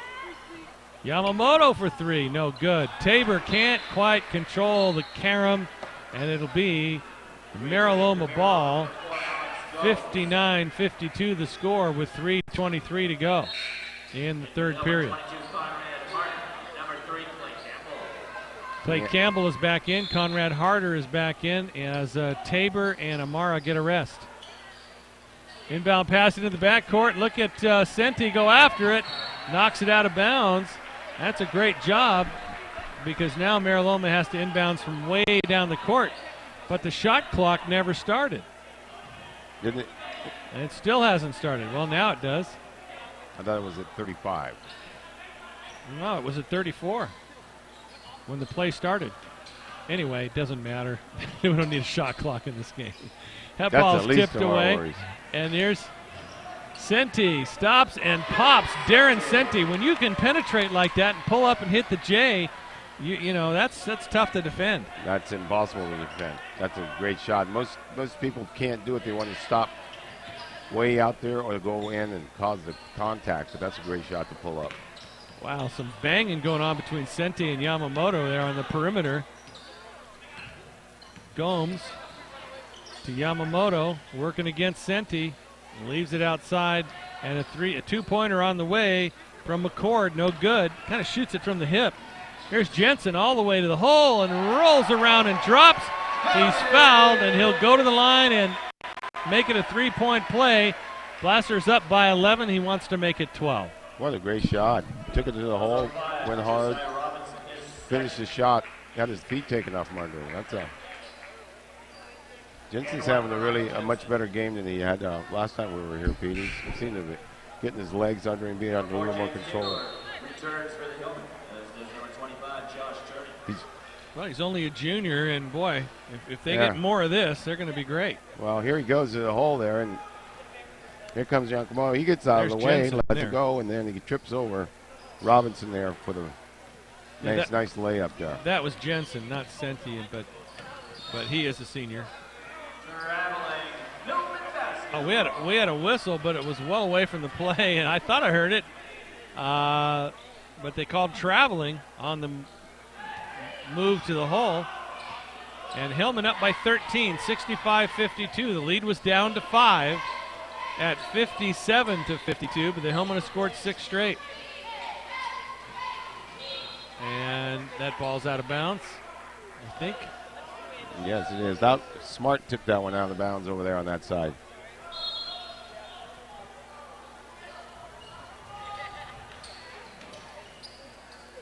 Yamamoto for 3, no good. Tabor can't quite control the carom, and it'll be Mira Loma ball. 59-52 the score with 3:23 to go in the third period. Clay Campbell is back in. Conrad Harder is back in as Tabor and Amara get a rest. Inbound pass into the backcourt. Look at Senti go after it. Knocks it out of bounds. That's a great job, because now Mira Loma has to inbounds from way down the court. But the shot clock never started. Didn't it? And it still hasn't started. Well, now it does. I thought it was at 35. No, it was at 34 when the play started. Anyway, it doesn't matter. We don't need a shot clock in this game. That ball's tipped away. And here's Senti. Stops and pops. Darren Senti. When you can penetrate like that and pull up and hit the J, you know that's tough to defend. That's impossible to defend. That's a great shot. Most people can't do it. They want to stop way out there or go in and cause the contact, but that's a great shot to pull up. Wow, some banging going on between Senti and Yamamoto there on the perimeter. Gomes to Yamamoto, working against Senti, leaves it outside, and a 2-pointer on the way from McCord, no good. Kind of shoots it from the hip. Here's Jensen all the way to the hole and rolls around and drops. He's fouled, and he'll go to the line and make it a 3-point play. Placer's up by 11. He wants to make it 12. What a great shot. Took it to the hole, went hard, finished the shot, got his feet taken off from under him. Jensen's having a much better game than he had last time we were here, Pete. He seemed to be getting his legs under him, being under a little more control. Returns for the Hillmen. Number 25, Josh Church. Well, he's only a junior, and boy, if they get more of this, they're going to be great. Well, here he goes to the hole there, and here comes Giacomo. He gets out of the way, Jensen lets there. it go, and then he trips over Robinson there for the nice layup there. That was Jensen, not Senti, but he is a senior. Oh, we had a whistle, but it was well away from the play, and I thought I heard it. But they called traveling on the move to the hole. And Hillmen up by 13, 65-52. The lead was down to 5 at 57-52, but the Hillmen have scored 6 straight. And that ball's out of bounds, I think. Yes, it is. Smart took that one out of bounds over there on that side.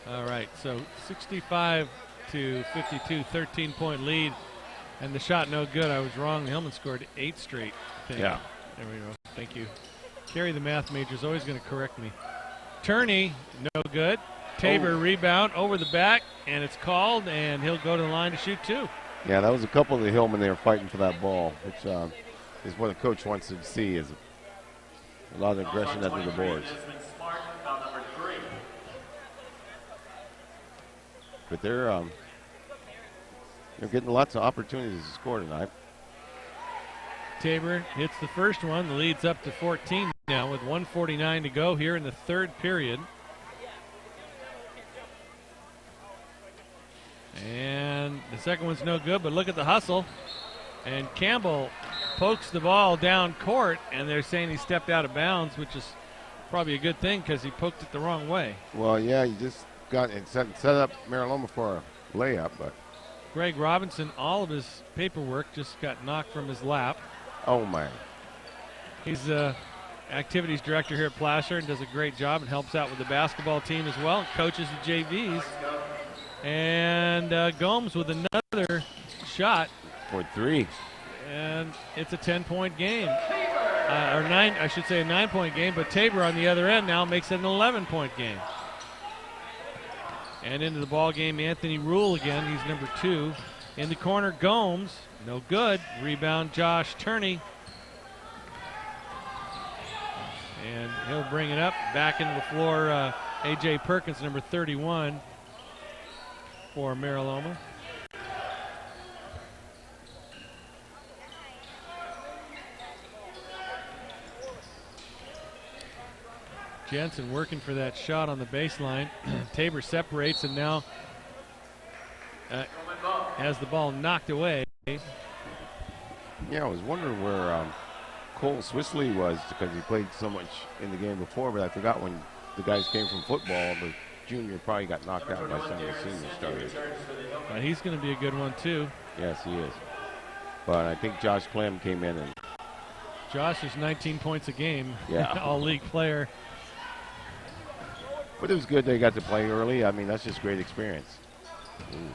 All right, so 65-52, 13-point lead And the shot no good. I was wrong. The Hillmen scored 8 straight. I think. Yeah. There we go. Thank you. Carey, the math major, is always going to correct me. Turney, no good. Tabor rebound over the back, and it's called, and he'll go to the line to shoot 2. Yeah, that was a couple of the Hillmen there fighting for that ball, which is what a coach wants to see, is a lot of aggression under the boards. But they're getting lots of opportunities to score tonight. Tabor hits the first one. The lead's up to 14 now with 1:49 to go here in the third period. And the second one's no good, but look at the hustle. And Campbell pokes the ball down court, and they're saying he stepped out of bounds, which is probably a good thing because he poked it the wrong way. Well, yeah, he just got it set up Mira Loma for a layup, but Greg Robinson, all of his paperwork just got knocked from his lap. oh my. He's activities director here at Placer and does a great job and helps out with the basketball team as well, and coaches the JVs. And Gomes with another shot. For 3. And it's a 10-point game. Or 9, I should say a 9-point game, but Tabor on the other end now makes it an 11-point game. And into the ball game, Anthony Rule again. He's number 2. In the corner, Gomes, no good. Rebound, Josh Turney. And he'll bring it up. Back into the floor, A.J. Perkins, number 31 for Mira Loma. Jensen working for that shot on the baseline. Tabor separates and now has the ball knocked away. Yeah, I was wondering where Cole Swissley was, because he played so much in the game before, but I forgot when the guys came from football. The junior probably got knocked out by some of the senior starters. He's going to be a good one too. Yes, he is. But I think Josh Clem came in and Josh is 19 points a game. Yeah. All-league player. But it was good they got to play early. I mean, that's just great experience. Ooh.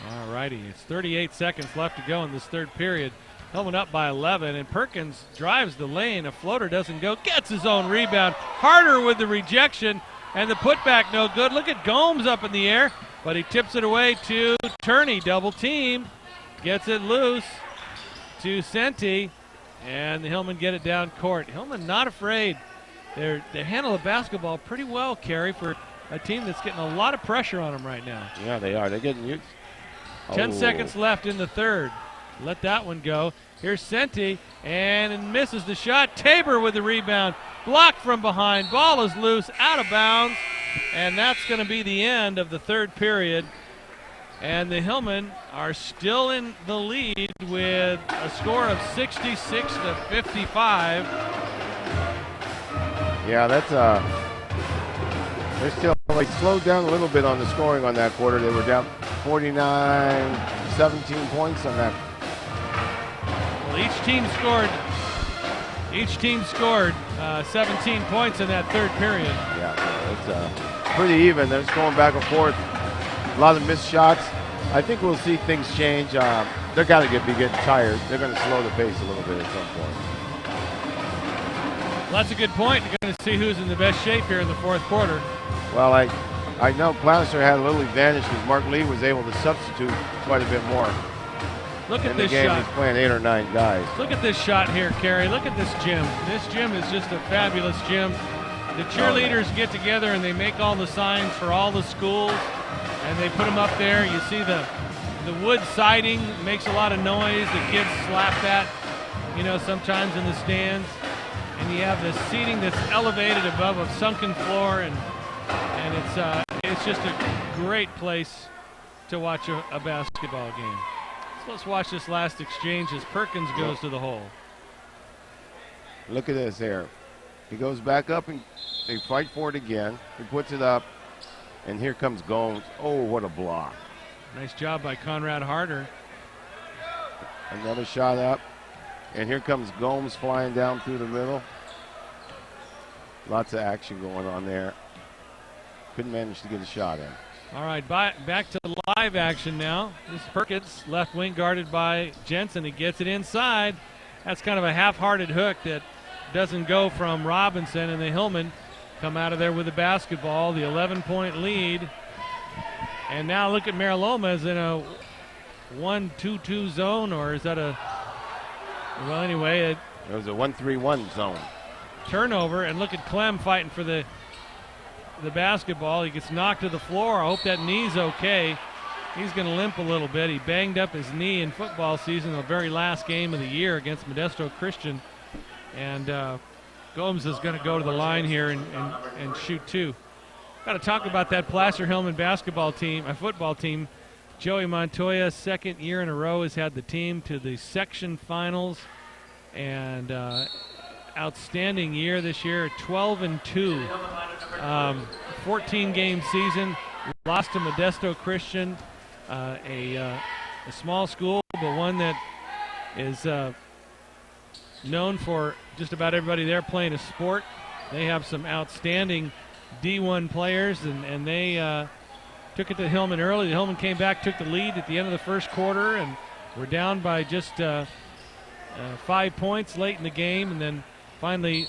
All righty, it's 38 seconds left to go in this third period. Hillmen up by 11, and Perkins drives the lane. A floater doesn't go, gets his own rebound. Harder with the rejection, and the putback no good. Look at Gomes up in the air, but he tips it away to Turney, double team. Gets it loose to Senti, and the Hillmen get it down court. Hillmen not afraid. They handle the basketball pretty well, Carey, for a team that's getting a lot of pressure on them right now. Yeah, they are. They're getting used. 10 seconds left in the third. Let that one go. Here's Senti, and misses the shot. Tabor with the rebound. Blocked from behind. Ball is loose, out of bounds, and that's going to be the end of the third period. And the Hillmen are still in the lead with a score of 66-55. Yeah, that's they're still, they slowed down a little bit on the scoring on that quarter. They were down 49-17 points on that. Well, each team scored 17 points in that third period. Yeah, it's pretty even. They're just going back and forth. A lot of missed shots. I think we'll see things change. They're got to be getting tired. They're going to slow the pace a little bit at some point. Well, that's a good point. You're going to see who's in the best shape here in the fourth quarter. Well, I know Placer had a little advantage because Mark Lee was able to substitute quite a bit more. Look at in the this game, shot. he's playing 8 or 9 guys. Look at this shot here, Carey. Look at this gym. This gym is just a fabulous gym. The cheerleaders get together and they make all the signs for all the schools, and they put them up there. You see the wood siding makes a lot of noise. The kids slap that, sometimes in the stands. And you have the seating that's elevated above a sunken floor, and it's just a great place to watch a basketball game. So let's watch this last exchange as Perkins goes to the hole. Look at this here. He goes back up and they fight for it again. He puts it up, and here comes Gomes. Oh, what a block. Nice job by Conrad Harder. Another shot up, and here comes Gomes flying down through the middle. Lots of action going on there. Couldn't manage to get a shot in. All right, back to live action now. This is Perkins, left wing guarded by Jensen. He gets it inside. That's kind of a half-hearted hook that doesn't go from Robinson, and the Hillmen come out of there with the basketball, the 11-point lead. And now look at Mira Loma is in a 1-2-2 zone, or is that a, well, anyway. It was a 1-3-1 zone. Turnover, and look at Clem fighting for the basketball. He gets knocked to the floor. I hope that knee's okay. He's going to limp a little bit. He banged up his knee in football season, the very last game of the year against Modesto Christian. And Gomes is going to go to the line here and shoot two. Got to talk about that Placer Hillmen basketball team, football team. Joey Montoya, second year in a row, has had the team to the section finals, and outstanding year this year, 12-2, 14-game season. Lost to Modesto Christian, a small school, but one that is known for just about everybody there playing a sport. They have some outstanding D1 players, and they took it to Hillmen early. The Hillmen came back, took the lead at the end of the first quarter, and were down by just 5 points late in the game, and then finally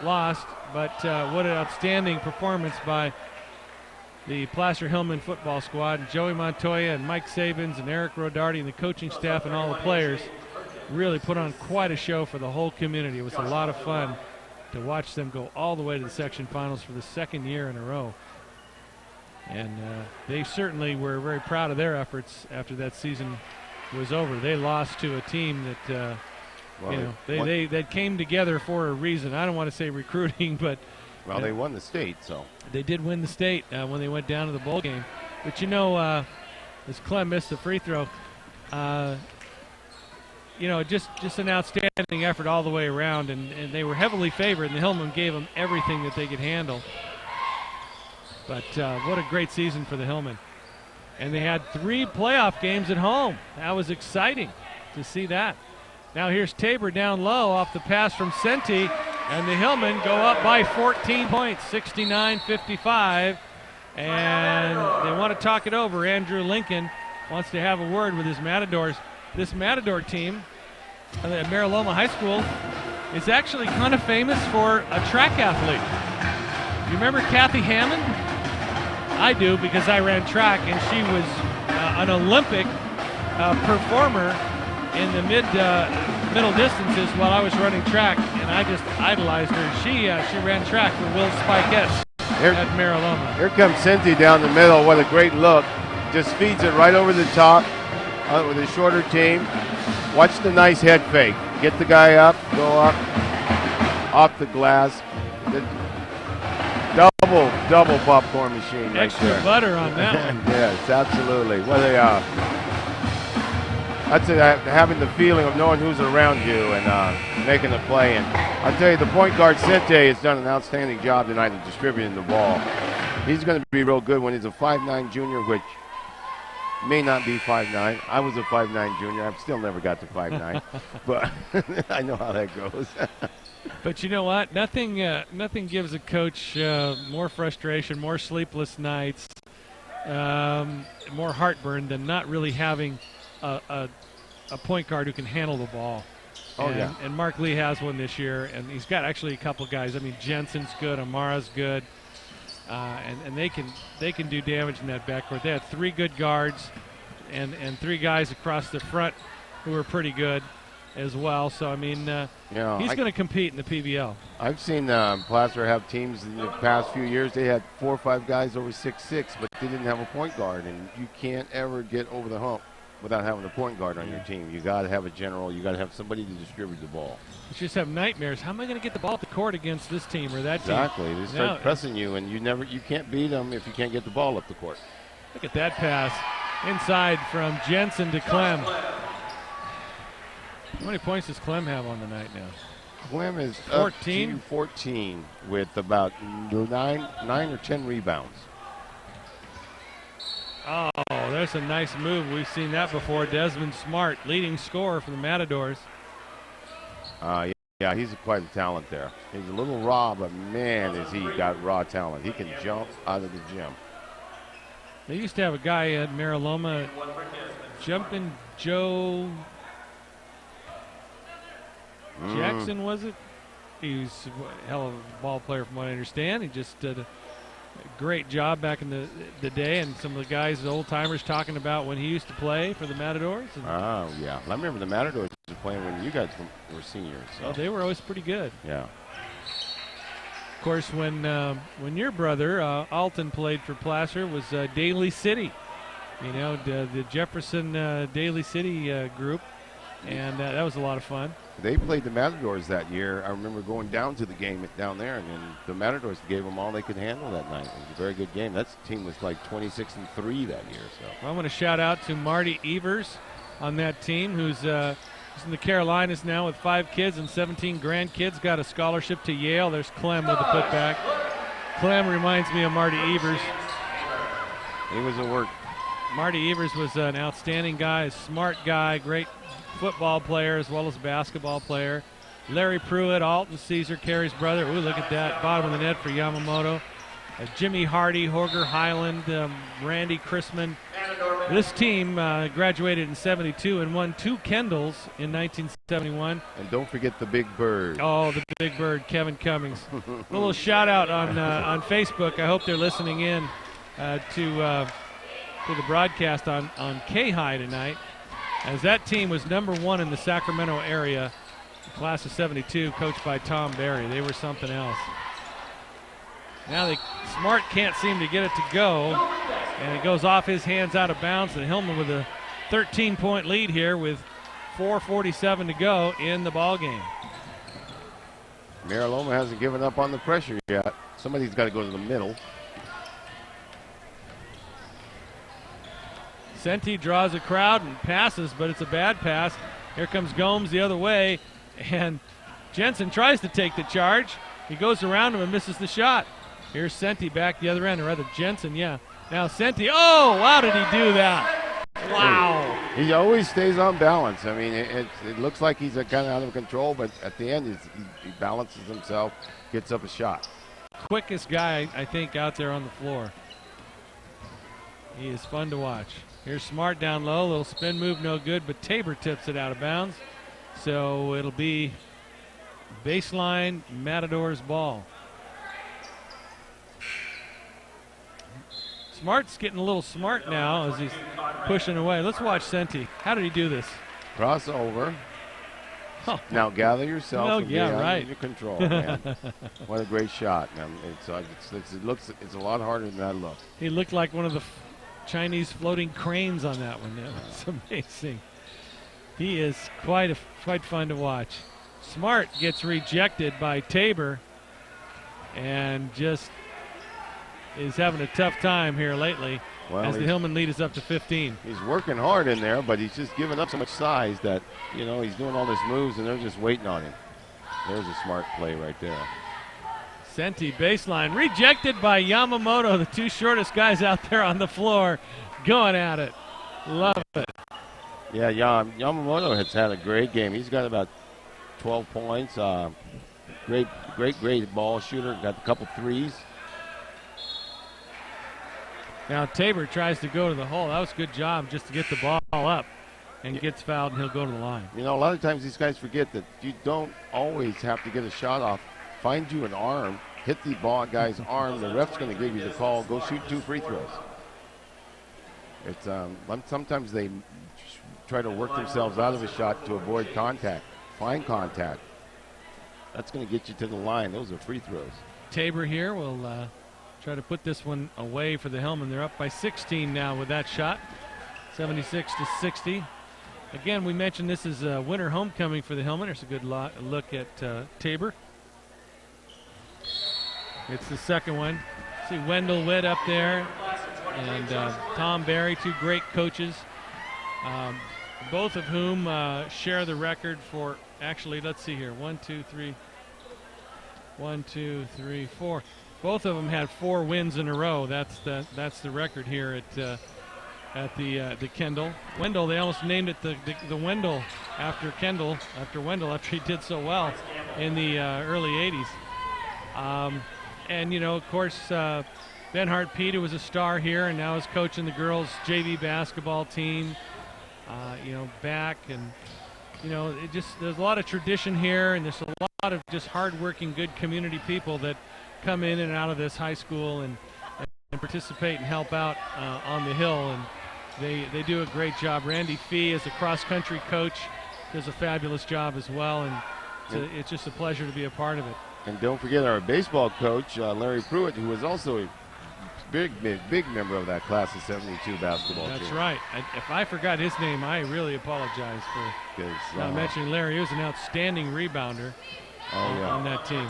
lost. But what an outstanding performance by the Placer Hillmen football squad. And Joey Montoya and Mike Sabins and Eric Rodarty and the coaching staff and all the players really put on quite a show for the whole community. It was a lot of fun to watch them go all the way to the section finals for the second year in a row. And they certainly were very proud of their efforts after that season was over. They lost to a team that they came together for a reason. I don't want to say recruiting, but well, they won the state, so they did win the state when they went down to the bowl game. But as Clem missed the free throw, just an outstanding effort all the way around, and they were heavily favored, and the Hillmen gave them everything that they could handle. But what a great season for the Hillmen. And they had 3 playoff games at home. That was exciting to see that. Now here's Tabor down low off the pass from Senti, and the Hillmen go up by 14 points, 69-55. And they want to talk it over. Andrew Lincoln wants to have a word with his Matadors. This Matador team at Mira Loma High School is actually kind of famous for a track athlete. You remember Kathy Hammond? I do, because I ran track, and she was an Olympic performer in the middle distances while I was running track, and I just idolized her. She ran track for Will Spikes at Mira Loma. Here comes Senti down the middle. What a great look. Just feeds it right over the top with a shorter team. Watch the nice head fake. Get the guy up, go up, off the glass. Double popcorn machine right Extra there. butter on that one. Yes, absolutely. Well, that's having the feeling of knowing who's around you and making a play. And I'll tell you, the point guard, Sente, has done an outstanding job tonight of distributing the ball. He's going to be real good when he's a 5'9 junior, which may not be 5'9. I was a 5'9 junior. I've still never got to 5'9, but I know how that goes. But you know what? Nothing gives a coach more frustration, more sleepless nights, more heartburn than not really having a point guard who can handle the ball. And Mark Lee has one this year, and he's got actually a couple guys. I mean, Jensen's good, Amara's good, and they can do damage in that backcourt. They had 3 good guards and 3 guys across the front who were pretty good as well. So, I mean, he's going to compete in the PBL. I've seen Placer have teams in the past few years. They had 4 or 5 guys over 6'6", but they didn't have a point guard, and you can't ever get over the hump without having a point guard on your team. You got to have a general. You got to have somebody to distribute the ball. You just have nightmares. How am I going to get the ball at the court against this team or that team? Exactly. They start pressing you, and you can't beat them if you can't get the ball up the court. Look at that pass inside from Jensen to Clem. How many points does Clem have on the night now? Clem is 14? up to 14 with about 9 or 10 rebounds. Oh, there's a nice move. We've seen that before. Desmond Smart, leading scorer for the Matadors. Yeah, he's quite a talent there. He's a little raw, but man, has he got raw talent. He can jump out of the gym. They used to have a guy at Mira Loma, Jumpin' Joe Jackson, was it? He was a hell of a ball player from what I understand. He just did a great job back in the day, and some of the guys, the old timers, talking about when he used to play for the Matadors. Oh, yeah. I remember the Matadors were playing when you guys were seniors. So. Oh, they were always pretty good. Yeah. Of course, when your brother, Alton, played for Placer, was Daly City. You know, the Jefferson Daly City group, and that was a lot of fun. They played the Matadors that year. I remember going down to the game down there, and the Matadors gave them all they could handle that night. It was a very good game. That team was like 26-3 that year. So well, I want to shout out to Marty Evers on that team, who's in the Carolinas now with 5 kids and 17 grandkids. Got a scholarship to Yale. There's Clem with the putback. Clem reminds me of Marty Evers. he was a work. Marty Evers was an outstanding guy, a smart guy, great football player as well as basketball player. Larry Pruitt, Alton Caesar, Carey's brother. Ooh, look at that. Bottom of the net for Yamamoto. Jimmy Hardy, Horger Highland, Randy Chrisman. This team graduated in 72 and won 2 Kendalls in 1971. And don't forget the Big Bird. Oh, the Big Bird, Kevin Cummings. A little shout out on Facebook. I hope they're listening in to the broadcast on K-High tonight, as that team was #1 in the Sacramento area, class of 72, coached by Tom Berry. They were something else. Now Smart can't seem to get it to go, and it goes off his hands out of bounds, and Hillmen with a 13-point lead here with 4:47 to go in the ball game. Mira Loma hasn't given up on the pressure yet. Somebody's got to go to the middle. Senti draws a crowd and passes, but it's a bad pass. Here comes Gomes the other way, and Jensen tries to take the charge. He goes around him and misses the shot. Here's Senti back the other end, or rather Jensen, yeah. Now Senti, oh, how did he do that? Wow. He always stays on balance. I mean, it looks like he's kind of out of control, but at the end, he balances himself, gets up a shot. Quickest guy, I think, out there on the floor. He is fun to watch. Here's Smart down low, little spin move, no good, but Tabor tips it out of bounds. So it'll be baseline Matadors ball. Smart's getting a little smart now as he's pushing away. Let's watch Senti. How did he do this? Crossover. Oh. Now gather yourself and be under right. your control, man. What a great shot, man. It's a lot harder than that looks. He looked like one of the Chinese floating cranes on that one. That was amazing. He is quite fun to watch. Smart gets rejected by Tabor and just is having a tough time here lately, as the Hillmen lead is up to 15. He's working hard in there, but he's just giving up so much size that, you know, he's doing all these moves and they're just waiting on him. There's a smart play right there. Senti baseline rejected by Yamamoto, the 2 shortest guys out there on the floor going at it. Love it. Yeah, Yamamoto has had a great game. He's got about 12 points. Great ball shooter. Got a couple threes. Now Tabor tries to go to the hole. That was a good job just to get the ball up, and gets fouled and he'll go to the line. You know, a lot of times these guys forget that you don't always have to get a shot off. Find you an arm, hit the ball guy's arm. The ref's going to give you the call. Go shoot 2 free throws. It's sometimes they try to work themselves out of a shot to avoid contact. Find contact. That's going to get you to the line. Those are free throws. Tabor here will try to put this one away for the Hillmen. They're up by 16 now with that shot, 76-60. Again, we mentioned this is a winter homecoming for the Hillmen. There's a good look at Tabor. It's the second one. See Wendell Witt up there and Tom Berry, 2 great coaches, both of whom share the record for, actually, let's see here, 1, 2, 3, 4. Both of them had 4 wins in a row. That's the record here at the Kendall. Wendell, they almost named it the Wendell after Kendall, after Wendell, after he did so well in the early 80s. And, you know, of course, Ben Hart-Pete, who was a star here and now is coaching the girls' JV basketball team, back. And, there's a lot of tradition here, and there's a lot of just hard-working, good community people that come in and out of this high school and participate and help out on the hill. And they do a great job. Randy Fee, as a cross-country coach, does a fabulous job as well, and it's just a pleasure to be a part of it. And don't forget our baseball coach, Larry Pruitt, who was also a big member of that class of 72 basketball team. That's right. If I forgot his name, I really apologize for not mentioning Larry. He was an outstanding rebounder on that team.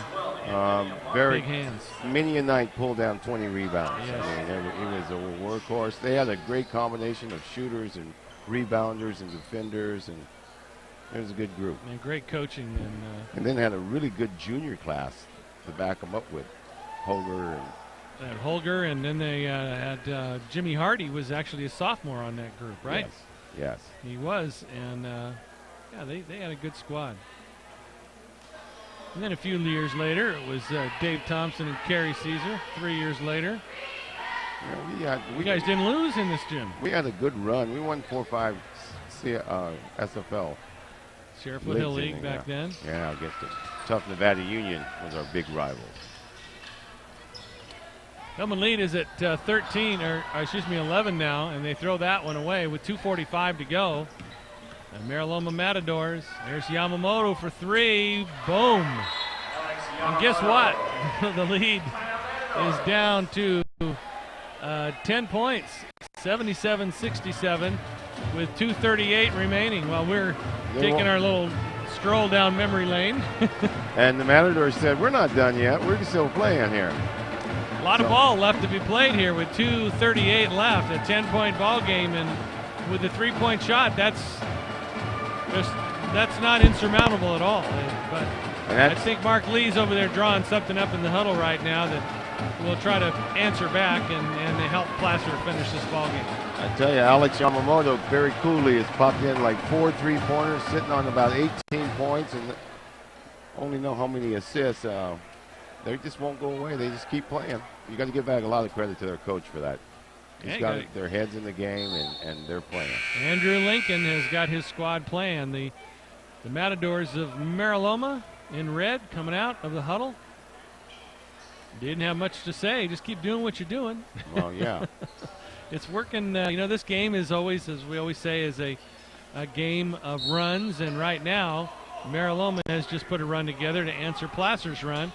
Very big hands. Many a night pulled down 20 rebounds. Yes. I mean, he was a workhorse. They had a great combination of shooters and rebounders and defenders, and it was a good group. And great coaching. And then had a really good junior class to back them up with. Holger and then they had Jimmy Hardy was actually a sophomore on that group, right? Yes. He was, and they had a good squad. And then a few years later, it was Dave Thompson and Carey Caesar. 3 years later. You guys didn't lose in this gym. We had a good run. We won 4 or 5 SFL. Sheriff Hill League back then. Yeah, against the tough Nevada Union was our big rival. Hillman lead is at 11 now, and they throw that one away with 2:45 to go. And Mira Loma Matadors, there's Yamamoto for 3, boom. And guess what? The lead is down to 10 points, 77-67 with 2:38 remaining while we're taking our little stroll down memory lane. And the Matadors said, we're not done yet, we're still playing here. A lot of ball left to be played here with 2:38 left, a 10-point ball game, and with the 3-point shot, that's not insurmountable at all. But I think Mark Lee's over there drawing something up in the huddle right now that will try to answer back and help Placer finish this ball game. I tell you, Alex Yamamoto very coolly has popped in like 4 3-pointers, sitting on about 18 points, and only know how many assists. They just won't go away. They just keep playing. You got to give back a lot of credit to their coach for that. He's got their heads in the game, and they're playing. Andrew Lincoln has got his squad playing. The Matadors of Mira Loma in red coming out of the huddle. Didn't have much to say. Just keep doing what you're doing. Well, yeah. It's working. This game is always, as we always say, is a game of runs. And right now, Mira Loma has just put a run together to answer Placer's run.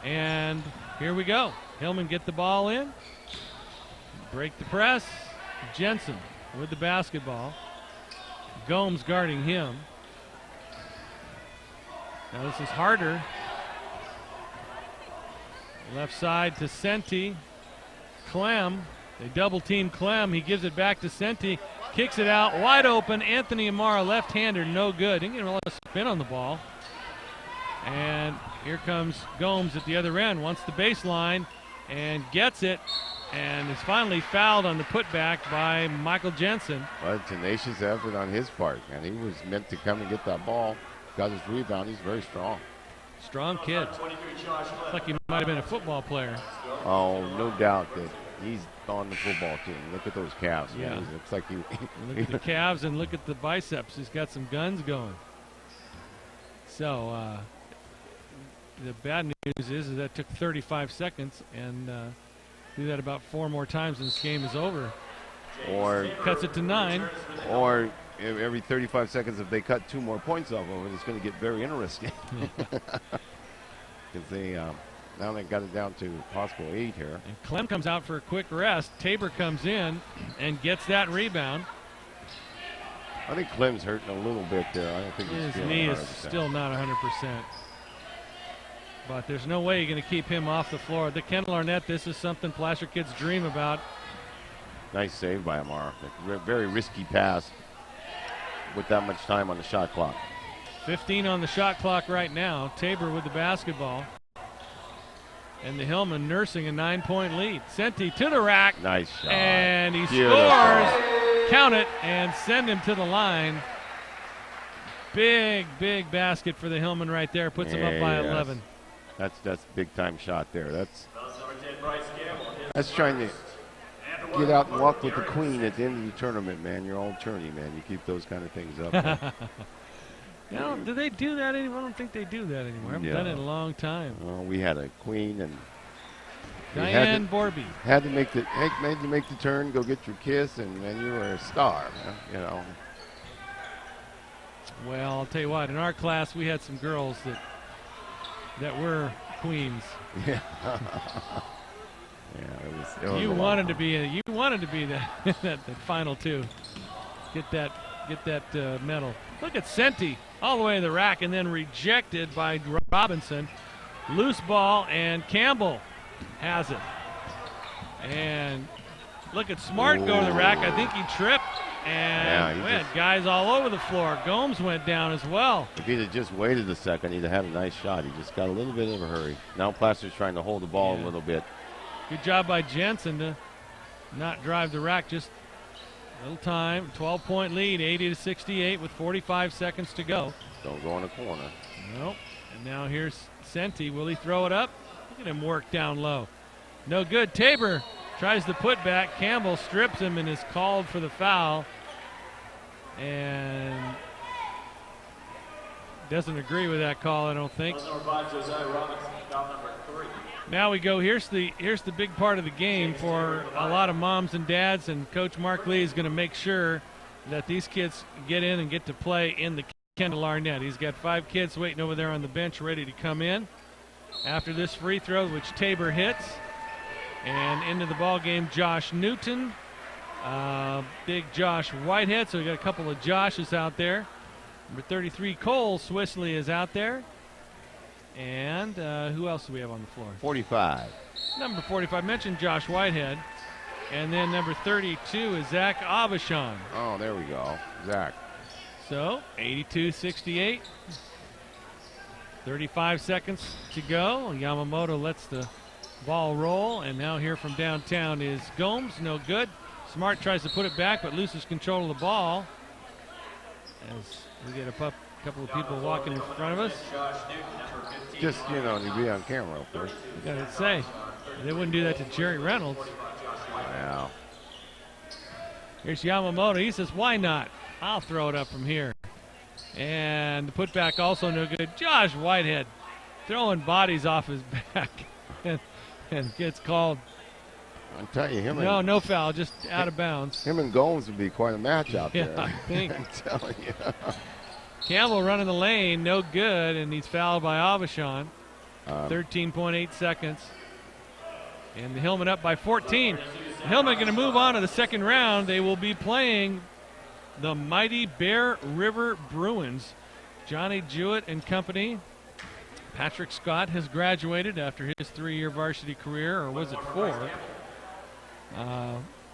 And here we go. Hillmen get the ball in. Break the press. Jensen with the basketball. Gomes guarding him. Now this is harder. Left side to Senti. Clem. They double team Clem. He gives it back to Senti. Kicks it out. Wide open. Anthony Amara, left-hander, no good. Didn't get a lot of spin on the ball. And here comes Gomes at the other end. Wants the baseline and gets it. And is finally fouled on the putback by Michael Jensen. Well, tenacious effort on his part, and he was meant to come and get that ball. Got his rebound. He's very strong. Strong kid. Looks like he might have been a football player. Oh, no doubt that he's on the football team. Look at those calves. Yeah. Man. It looks like he. Look at the calves and look at the biceps. He's got some guns going. So the bad news is that took 35 seconds, and do that about 4 more times and this game is over. Or cuts it to 9. Or every 35 seconds, if they cut 2 more points off of it, it's going to get very interesting. Because they now they got it down to possible 8 here. And Clem comes out for a quick rest. Tabor comes in and gets that rebound. I think Clem's hurting a little bit there. I don't think his knee is still not 100%. But there's no way you're going to keep him off the floor. The Kendall Arnett, this is something Placer kids dream about. Nice save by Amar. Very risky pass with that much time on the shot clock. 15 on the shot clock right now. Tabor with the basketball. And the Hillmen nursing a 9-point lead. Senti to the rack. Nice shot. And he scores. Count it and send him to the line. Big, big basket for the Hillmen right there. Puts him up by 11. That's big time shot there. That's That's trying to get out and walk with the queen at the end of the tournament, man. Your old tourney, man. You keep those kind of things up. Do they do that anymore? I don't think they do that anymore. I haven't done it in a long time. Well, we had a queen, and Diane Borby had to make the turn, go get your kiss, and then you were a star, man, you know. Well, I'll tell you what. In our class, we had some girls that were queens. Yeah. It was you wanted to be that final two. Get that medal. Look at Senti all the way to the rack and then rejected by Robinson. Loose ball, and Campbell has it. And look at Smart go to the rack. I think he tripped and went. Guys all over the floor. Gomes went down as well. If he'd have just waited a second, he'd have had a nice shot. He just got a little bit of a hurry. Now Placer's trying to hold the ball a little bit. Good job by Jensen to not drive the rack. Just a little time. 12-point lead, 80-68 with 45 seconds to go. Don't go in the corner. Nope. And now here's Senti. Will he throw it up? Look at him work down low. No good. Tabor tries the put back. Campbell strips him and is called for the foul. And doesn't agree with that call, I don't think. Now we go. Here's the big part of the game for a lot of moms and dads, and Coach Mark Lee is going to make sure that these kids get in and get to play in the Kendall Arnett. He's got 5 kids waiting over there on the bench ready to come in after this free throw, which Tabor hits. And into the ball game, Josh Newton, big Josh Whitehead. So we got a couple of Joshes out there. Number 33, Cole Swissley is out there. And who else do we have on the floor? 45. Number 45, mentioned Josh Whitehead. And then number 32 is Zach Avishon. Oh, there we go, Zach. So 82-68. 35 seconds to go. Yamamoto lets the ball roll, and now here from downtown is Gomes. No good. Smart tries to put it back, but loses control of the ball. As we get a couple of people walking in front of us. Just, to be on camera, of course. I gotta say, they wouldn't do that to Jerry Reynolds. Wow. Here's Yamamoto. He says, why not? I'll throw it up from here. And the putback also no good. Josh Whitehead throwing bodies off his back and gets called. I'll tell you, no foul, just out of bounds. Him and Gomes would be quite a match out there. I think. I'm telling you. Campbell running the lane, no good, and he's fouled by Avishon. 13.8 seconds. And the Hillmen up by 14. The Hillmen going to move on to the second round. They will be playing the mighty Bear River Bruins. Johnny Jewett and company. Patrick Scott has graduated after his 3-year varsity career, or was it 4?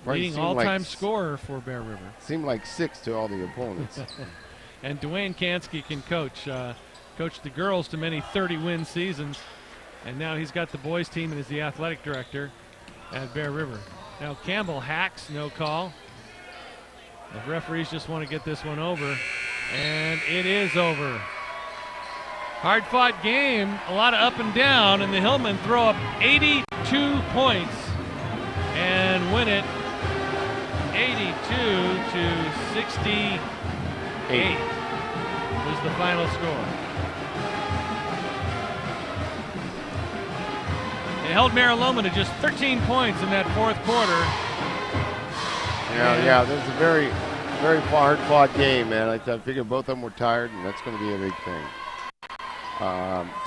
Leading all-time scorer for Bear River. Seemed like 6 to all the opponents. And Dwayne Kansky can coach. Coached the girls to many 30-win seasons. And now he's got the boys team and is the athletic director at Bear River. Now Campbell hacks, no call. The referees just want to get this one over. And it is over. Hard-fought game, a lot of up and down, and the Hillmen throw up 82 points and win it 82-68 was the final score. They held Mira Loma to just 13 points in that fourth quarter. Yeah, this is a very, very hard-fought game, man. I figure both of them were tired, and that's going to be a big thing.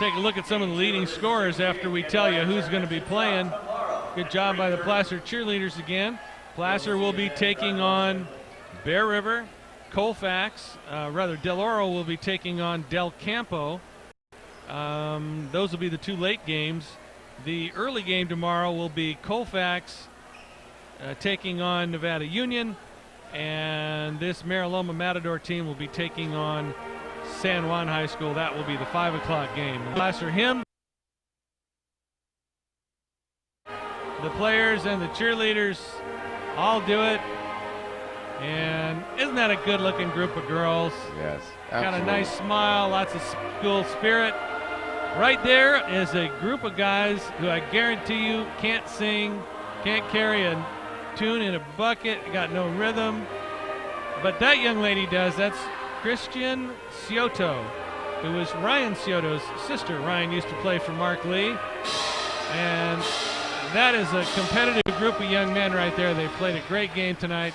Take a look at some of the leading scorers after we tell you who's going to be playing. Good job by the Placer cheerleaders again. Placer will be taking on Bear River. Colfax, Del Oro will be taking on Del Campo. Those will be the 2 late games. The early game tomorrow will be Colfax taking on Nevada Union, and this Mira Loma Matador team will be taking on San Juan High School. That will be the 5 o'clock game. Placer Him, the players and the cheerleaders all do it. And isn't that a good-looking group of girls? Yes, absolutely. Got a nice smile, lots of school spirit. Right there is a group of guys who I guarantee you can't sing Can't carry a tune in a bucket, got no rhythm. But that young lady does. That's Christian Scioto, who is Ryan Scioto's sister. Ryan used to play for Mark Lee. And that is a competitive group of young men right there. They played a great game tonight.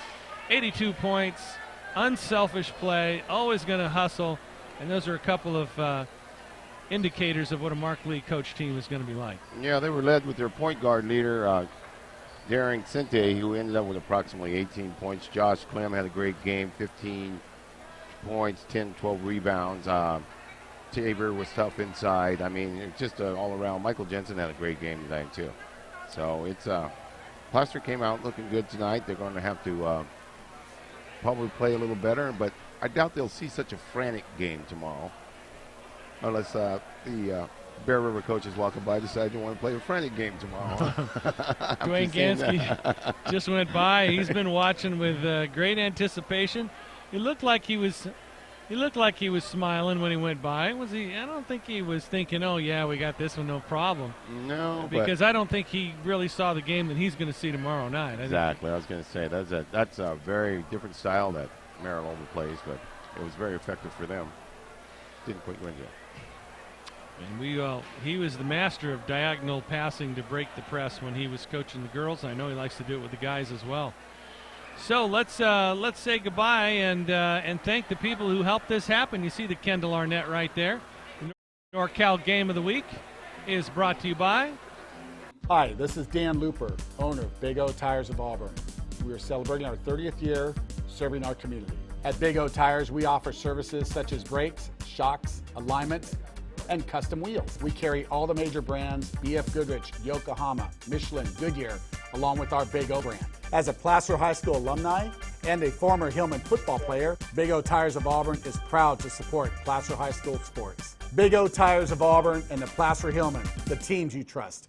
82 points, unselfish play, always going to hustle. And those are a couple of indicators of what a Mark Lee coach team is going to be like. Yeah, they were led with their point guard leader, Darren Sente, who ended up with approximately 18 points. Josh Clem had a great game, 15 points, 10, 12 rebounds. Tabor was tough inside. I mean, it's just all around. Michael Jensen had a great game tonight, too. So it's Placer came out looking good tonight. They're going to have to probably play a little better, but I doubt they'll see such a frantic game tomorrow unless the Bear River coaches walking by decide they want to play a frantic game tomorrow. Dwayne Gansky just went by. He's been watching with great anticipation. He looked like he was smiling when he went by. Was he? I don't think he was thinking, "Oh yeah, we got this one, no problem." No, because I don't think he really saw the game that he's going to see tomorrow night. Exactly. I was going to say that's a very different style that Mira Loma plays, but it was very effective for them. Didn't quite win yet. And he was the master of diagonal passing to break the press when he was coaching the girls. I know he likes to do it with the guys as well. So let's say goodbye and thank the people who helped this happen. You see the Kendall Arnett right there. The NorCal Game of the Week is brought to you by. Hi, this is Dan Looper, owner of Big O Tires of Auburn. We are celebrating our 30th year serving our community. At Big O Tires, we offer services such as brakes, shocks, alignments, and custom wheels. We carry all the major brands, BF Goodrich, Yokohama, Michelin, Goodyear, along with our Big O brand. As a Placer High School alumni and a former Hillman football player, Big O Tires of Auburn is proud to support Placer High School sports. Big O Tires of Auburn and the Placer Hillmen, the teams you trust.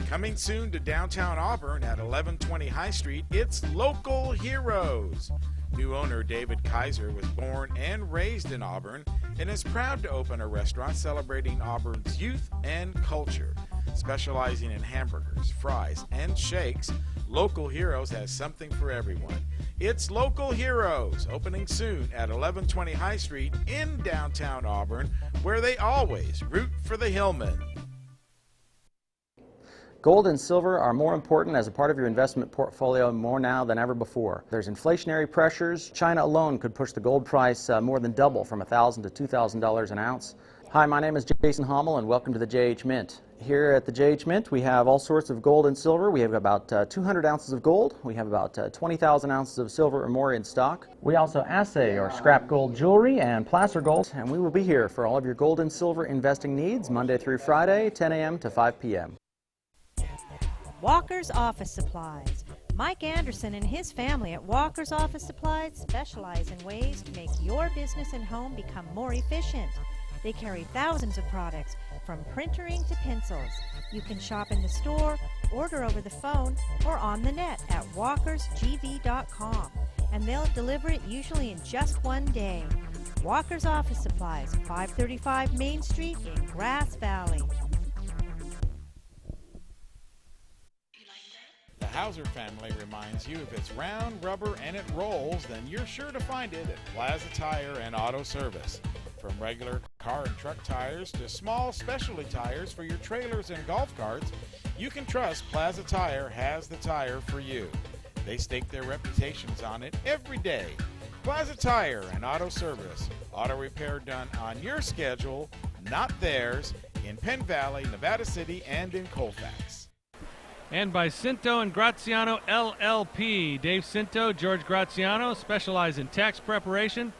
Coming soon to downtown Auburn at 1120 High Street, it's Local Heroes. New owner David Kaiser was born and raised in Auburn and is proud to open a restaurant celebrating Auburn's youth and culture. Specializing in hamburgers, fries, and shakes, Local Heroes has something for everyone. It's Local Heroes, opening soon at 1120 High Street in downtown Auburn, where they always root for the Hillmen. Gold and silver are more important as a part of your investment portfolio more now than ever before. There's inflationary pressures. China alone could push the gold price more than double from $1,000 to $2,000 an ounce. Hi, my name is Jason Hommel and welcome to the JH Mint. Here at the JH Mint we have all sorts of gold and silver. We have about 200 ounces of gold. We have about 20,000 ounces of silver or more in stock. We also assay or scrap gold jewelry and placer gold, and we will be here for all of your gold and silver investing needs Monday through Friday, 10 a.m. to 5 p.m. Walker's Office Supplies. Mike Anderson and his family at Walker's Office Supplies specialize in ways to make your business and home become more efficient. They carry thousands of products, from printering to pencils. You can shop in the store, order over the phone, or on the net at walkersgv.com, and they'll deliver it usually in just one day. Walker's Office Supplies, 535 Main Street in Grass Valley. The Hauser family reminds you if it's round, rubber, and it rolls, then you're sure to find it at Plaza Tire and Auto Service. From regular car and truck tires to small specialty tires for your trailers and golf carts, you can trust Plaza Tire has the tire for you. They stake their reputations on it every day. Plaza Tire and Auto Service. Auto repair done on your schedule, not theirs, in Penn Valley, Nevada City, and in Colfax. And by Cinto and Graziano LLP. Dave Cinto, George Graziano specialize in tax preparation.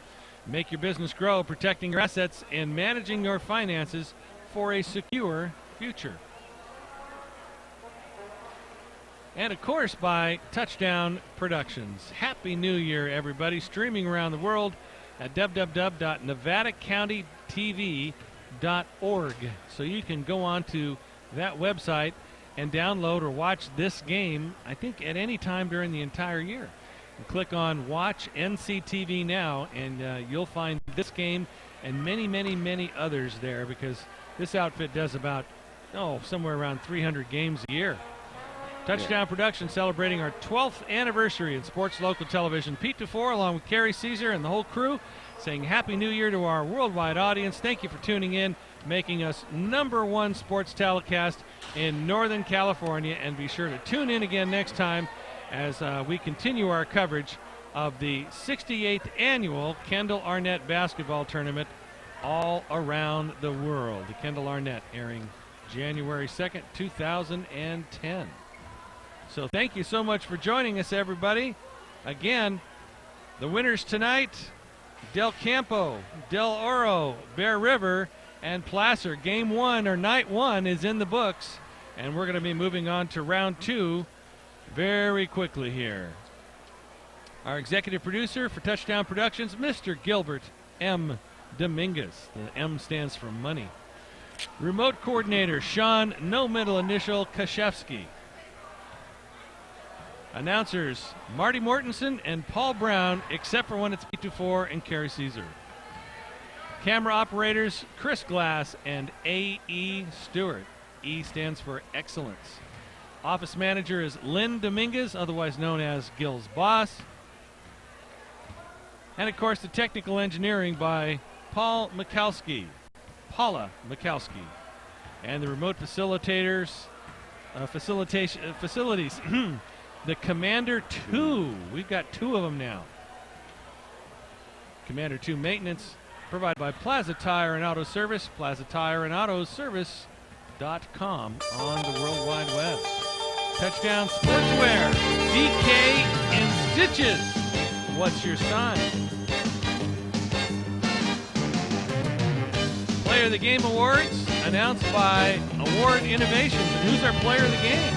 Make your business grow, protecting your assets and managing your finances for a secure future. And of course by Touchdown Productions. Happy New Year, everybody. Streaming around the world at www.nevadacountytv.org. So you can go on to that website and download or watch this game, I think, at any time during the entire year. And click on Watch NCTV Now, and you'll find this game and many, many, many others there, because this outfit does about somewhere around 300 games a year. Touchdown Production celebrating our 12th anniversary in sports local television. Pete Dufour along with Carey Caesar and the whole crew saying Happy New Year to our worldwide audience. Thank you for tuning in, making us #1 sports telecast in Northern California. And be sure to tune in again next time as we continue our coverage of the 68th annual Kendall Arnett basketball tournament all around the world. The Kendall Arnett airing January 2nd, 2010. So thank you so much for joining us, everybody. Again, the winners tonight, Del Campo, Del Oro, Bear River, and Placer. Game 1 or night 1 is in the books, and we're going to be moving on to round 2 very quickly here. Our executive producer for Touchdown Productions, Mr. Gilbert M. Dominguez. The M stands for money. Remote coordinator, Sean, no middle initial, Kashevsky. Announcers, Marty Mortensen and Paul Brown, except for when it's Pete Dufour and Carey Caesar. Camera operators, Chris Glass and A.E. Stewart. E stands for excellence. Office manager is Lynn Dominguez, otherwise known as Gil's boss. And of course the technical engineering by Paula Mikowski. And the remote facilitators, facilities. The Commander 2. We've got 2 of them now. Commander 2 maintenance provided by Plaza Tire and Auto Service. Plaza Tire and Auto Service.com on the World Wide Web. Touchdown Sportswear. DK in stitches. What's your sign? Player of the Game Awards announced by Award Innovations. And who's our player of the game?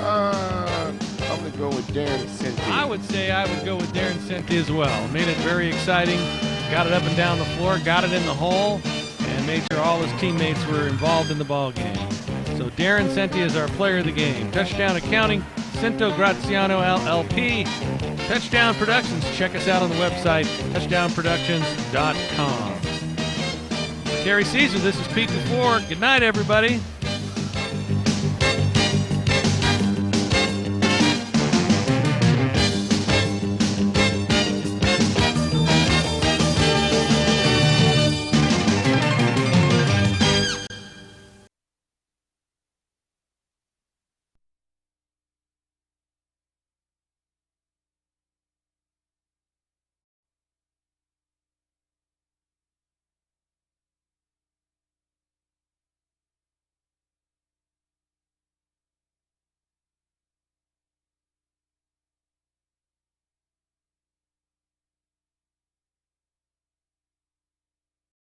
I'm going to go with Darren Senti. I would say I would go with Darren Senti as well. Made it very exciting. Got it up and down the floor, got it in the hole, and made sure all his teammates were involved in the ball game. So Darren Senti is our player of the game. Touchdown Accounting, Cento Graziano LLP. Touchdown Productions. Check us out on the website, touchdownproductions.com. Carey Caesar, this is Pete Dufour. Good night, everybody.